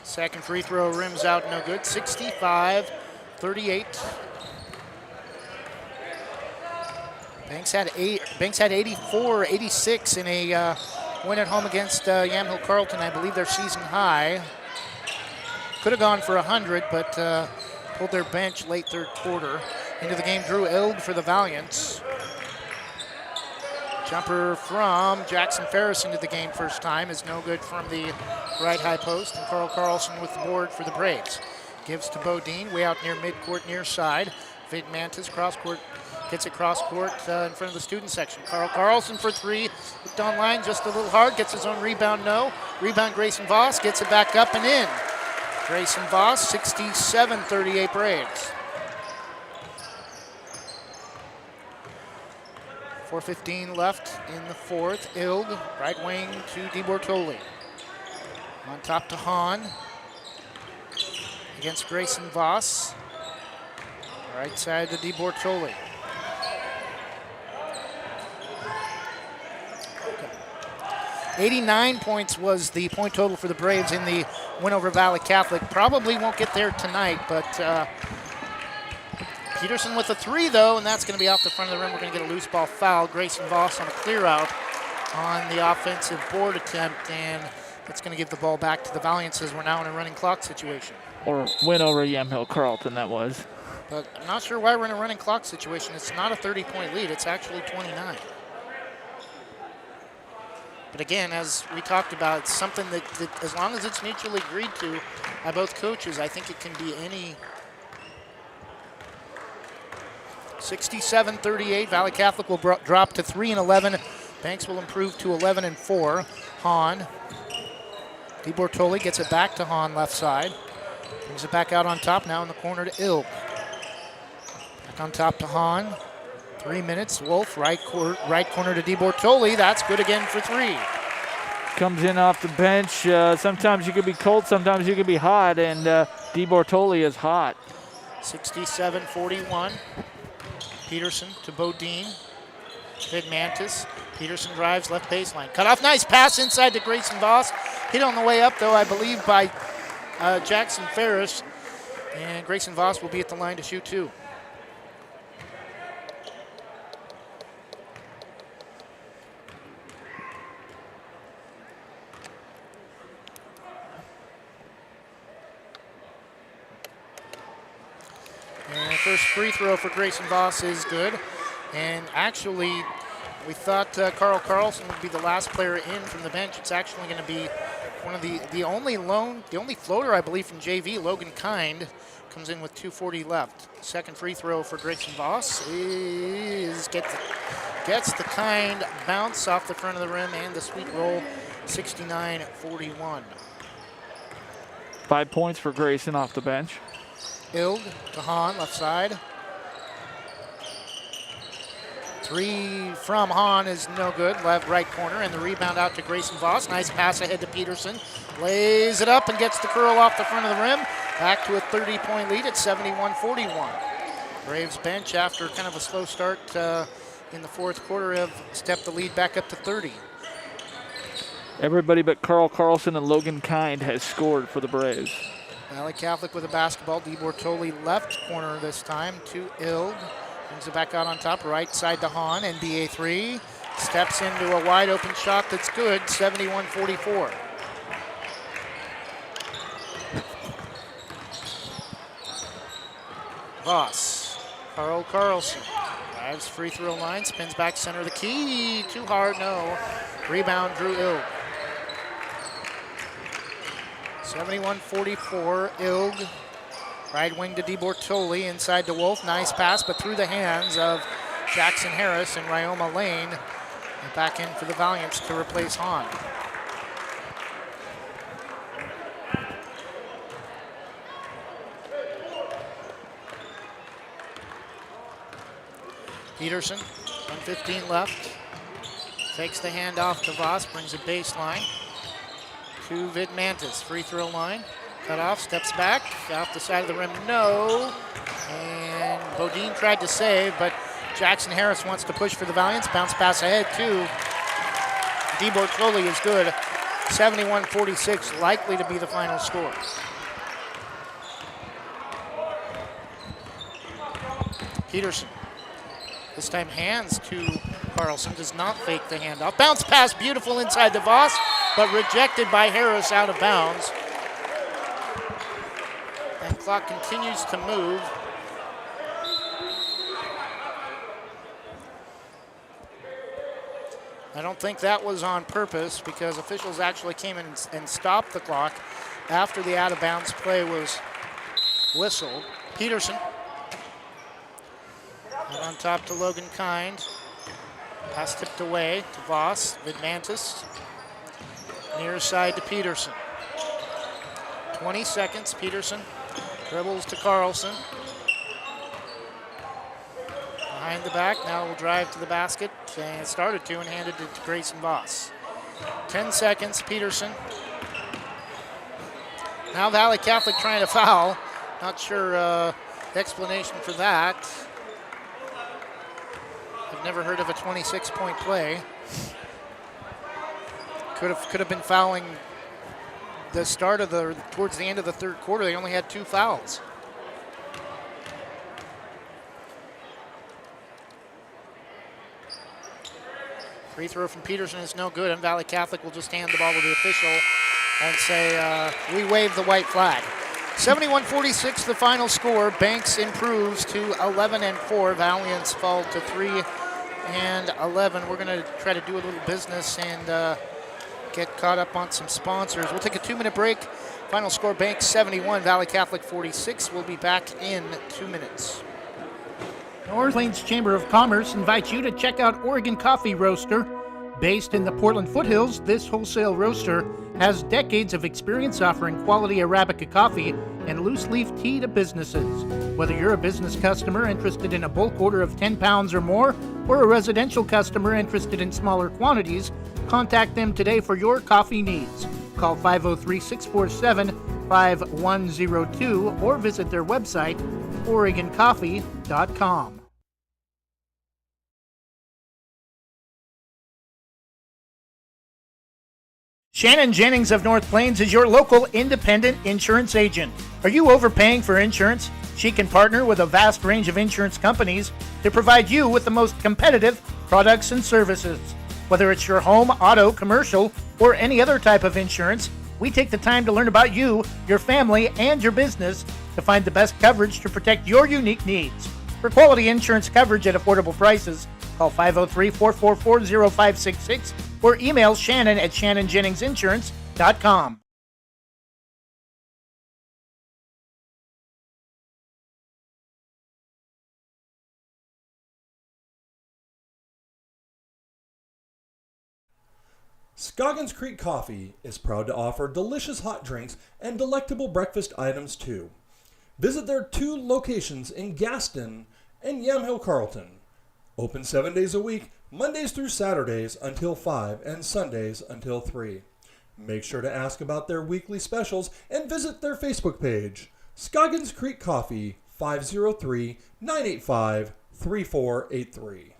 Second free throw rims out, no good. 65-38. Banks had 84, 86 in a win at home against Yamhill Carlton. I believe their season high. Could have gone for 100, but pulled their bench late third quarter. Into the game, Drew Ild for the Valiants. Jumper from Jackson Ferris into the game first time is no good from the right high post, and Carl Carlson with the board for the Braves. Gives to Beaudine, way out near midcourt, near side. Vid Mantis, cross court, gets it cross court in front of the student section. Carl Carlson for three, hooked on line just a little hard, gets his own rebound, no. Rebound Grayson Voss, gets it back up and in. Grayson Voss, 67-38 Braves. 4:15 left in the fourth. Ilg, right wing to DiBortoli. On top to Hahn. Against Grayson Voss. Right side to DiBortoli. Okay. 89 points was the point total for the Braves in the win over Valley Catholic. Probably won't get there tonight, but Peterson with a three, though, and that's going to be off the front of the rim. We're going to get a loose ball foul. Grayson Voss on a clear out on the offensive board attempt, and that's going to give the ball back to the Valiants as we're now in a running clock situation. Or win over Yamhill Carlton, that was. But I'm not sure why we're in a running clock situation. It's not a 30-point lead. It's actually 29. But again, as we talked about, it's something that as long as it's mutually agreed to by both coaches, I think it can be any. 67-38. Valley Catholic will drop to 3-11. Banks will improve to 11-4. Hahn. DiBortoli gets it back to Hahn left side. Brings it back out on top now in the corner to Ilg. Back on top to Hahn. 3 minutes. Wolf right corner to DiBortoli. That's good again for three. Comes in off the bench. Sometimes you could be cold, sometimes you could be hot, and DiBortoli is hot. 67-41. Peterson to Beaudine. Vid Mantis. Peterson drives left baseline. Cut off. Nice pass inside to Grayson Voss. Hit on the way up, though, I believe, by Jackson Ferris. And Grayson Voss will be at the line to shoot two. And the first free throw for Grayson Voss is good. And actually, we thought Carl Carlson would be the last player in from the bench. It's actually going to be one of the only floater, I believe, from JV. Logan Kind comes in with 2:40 left. Second free throw for Grayson Voss is gets the Kind bounce off the front of the rim and the sweet roll, 69-41. 5 points for Grayson off the bench. Ilg to Hahn, left side. Three from Hahn is no good, left right corner, and the rebound out to Grayson Voss. Nice pass ahead to Peterson. Lays it up and gets the curl off the front of the rim. Back to a 30-point lead at 71-41. Braves bench, after kind of a slow start in the fourth quarter, have stepped the lead back up to 30. Everybody but Carl Carlson and Logan Kind has scored for the Braves. Valley Catholic with a basketball. DiBortoli left corner this time to Ilg. Brings it back out on top, right side to Hahn, NBA three. Steps into a wide open shot that's good, 71-44. Voss, Carl Carlson, drives free throw line, spins back center of the key, too hard, no. Rebound, Drew Ilg. 71-44, Ilg. Right wing to DiBortoli, inside to Wolf. Nice pass, but through the hands of Jackson Harris and Ryoma Lane. And back in for the Valiants to replace Hahn. Peterson, 1:15 left. Takes the handoff to Voss, brings it baseline to Vid Mantis. Free throw line. Cut off, steps back, off the side of the rim, no. And Beaudine tried to save, but Jackson Harris wants to push for the Valiants. Bounce pass ahead to DiBortoli is good. 71-46, likely to be the final score. Peterson, this time hands to Carlson, does not fake the handoff. Bounce pass, beautiful inside the Voss, but rejected by Harris out of bounds. And clock continues to move. I don't think that was on purpose because officials actually came in and stopped the clock after the out-of-bounds play was whistled. Peterson out on top to Logan Kind. Pass tipped away to Voss. Vidmantis. Near side to Peterson. 20 seconds. Peterson dribbles to Carlson. Behind the back. Now will drive to the basket. And started to and handed it to Grayson Voss. 10 seconds. Peterson. Now Valley Catholic trying to foul. Not sure explanation for that. I've never heard of a 26-point play. Could have been fouling towards the end of the third quarter. They only had 2 fouls. Free throw from Peterson is no good, and Valley Catholic will just hand the ball to the official and say, we wave the white flag. 71-46 the final score. Banks improves to 11-4. Valiants fall to 3-11. We're going to try to do a little business and get caught up on some sponsors. We'll take a 2-minute break. Final score, Banks 71, Valley Catholic 46. We'll be back in 2 minutes. North Plains Chamber of Commerce invites you to check out Oregon Coffee Roaster. Based in the Portland foothills, this wholesale roaster has decades of experience offering quality Arabica coffee and loose leaf tea to businesses. Whether you're a business customer interested in a bulk order of 10 pounds or more, or a residential customer interested in smaller quantities, contact them today for your coffee needs. Call 503-647-5102 or visit their website, OregonCoffee.com. Shannon Jennings of North Plains is your local independent insurance agent. Are you overpaying for insurance? She can partner with a vast range of insurance companies to provide you with the most competitive products and services. Whether it's your home, auto, commercial, or any other type of insurance, we take the time to learn about you, your family, and your business to find the best coverage to protect your unique needs. For quality insurance coverage at affordable prices, call 503-444-0566 or email Shannon at shannonjenningsinsurance.com. Scoggins Creek Coffee is proud to offer delicious hot drinks and delectable breakfast items too. Visit their 2 locations in Gaston and Yamhill Carlton. Open 7 days a week, Mondays through Saturdays until 5 and Sundays until 3. Make sure to ask about their weekly specials and visit their Facebook page. Scoggins Creek Coffee, 503-985-3483.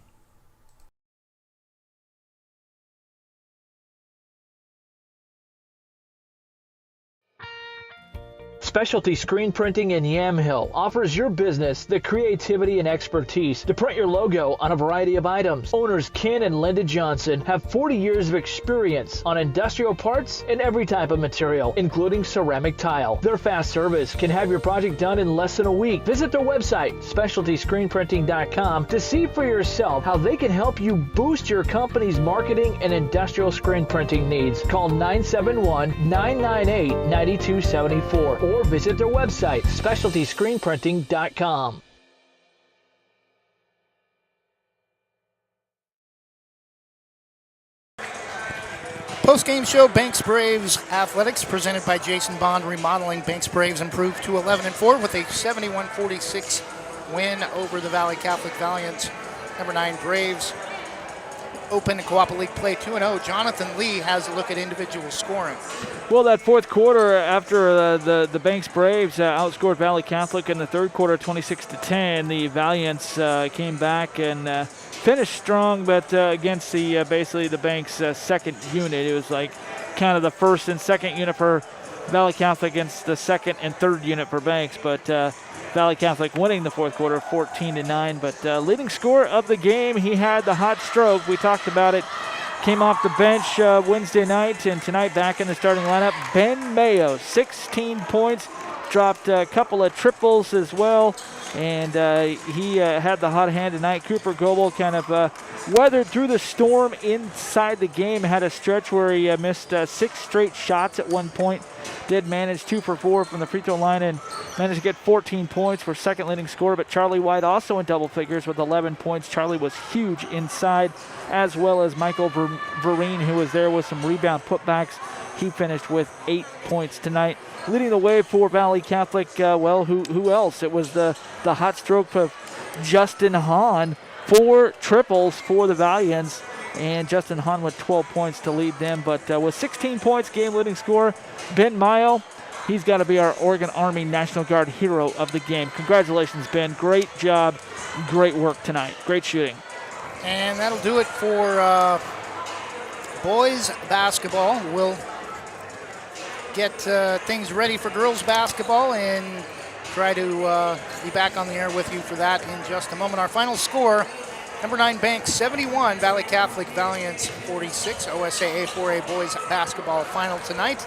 Specialty Screen Printing in Yamhill offers your business the creativity and expertise to print your logo on a variety of items. Owners Ken and Linda Johnson have 40 years of experience on industrial parts and every type of material, including ceramic tile. Their fast service can have your project done in less than a week. Visit their website, specialtyscreenprinting.com, to see for yourself how they can help you boost your company's marketing and industrial screen printing needs. Call 971-998-9274 or visit their website, specialtyscreenprinting.com. Post-game show, Banks Braves Athletics, presented by Jason Bond Remodeling. Banks Braves improved to 11-4 with a 71-46 win over the Valley Catholic Valiants. Number 9 Braves open Co-op League play 2-0. Jonathan Lee has a look at individual scoring. Well, that fourth quarter after the Banks Braves outscored Valley Catholic in the third quarter 26-10, the Valiants came back and finished strong, but against the basically the Banks second unit. It was like kind of the first and second unit for Valley Catholic against the second and third unit for Banks, but Valley Catholic winning the fourth quarter 14-9. But leading scorer of the game, he had the hot stroke. We talked about it. Came off the bench Wednesday night, and tonight back in the starting lineup. Ben Mayo, 16 points, dropped a couple of triples as well. and he had the hot hand tonight. Cooper Goebel kind of weathered through the storm inside the game, had a stretch where he missed 6 straight shots at one point. Did manage 2 for 4 from the free throw line and managed to get 14 points for second leading scorer. But Charlie White also in double figures with 11 points. Charlie was huge inside, as well as Michael Vereen, who was there with some rebound putbacks. He finished with 8 points tonight. Leading the way for Valley Catholic, who else? It was the hot stroke of Justin Hahn. 4 triples for the Valiants, and Justin Hahn with 12 points to lead them. But with 16 points, game-leading scorer, Ben Mile, he's got to be our Oregon Army National Guard hero of the game. Congratulations, Ben. Great job, great work tonight. Great shooting. And that'll do it for boys basketball. We'll get things ready for girls basketball and try to be back on the air with you for that in just a moment. Our final score, number 9 Banks 71, Valley Catholic Valiants 46, OSAA 4A boys basketball final tonight.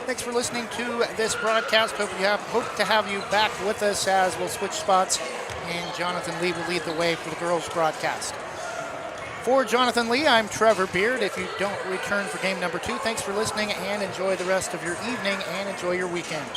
Thanks for listening to this broadcast. Hope to have you back with us as we'll switch spots and Jonathan Lee will lead the way for the girls broadcast. For Jonathan Lee, I'm Trevor Beard. If you don't return for game number 2, thanks for listening and enjoy the rest of your evening and enjoy your weekend.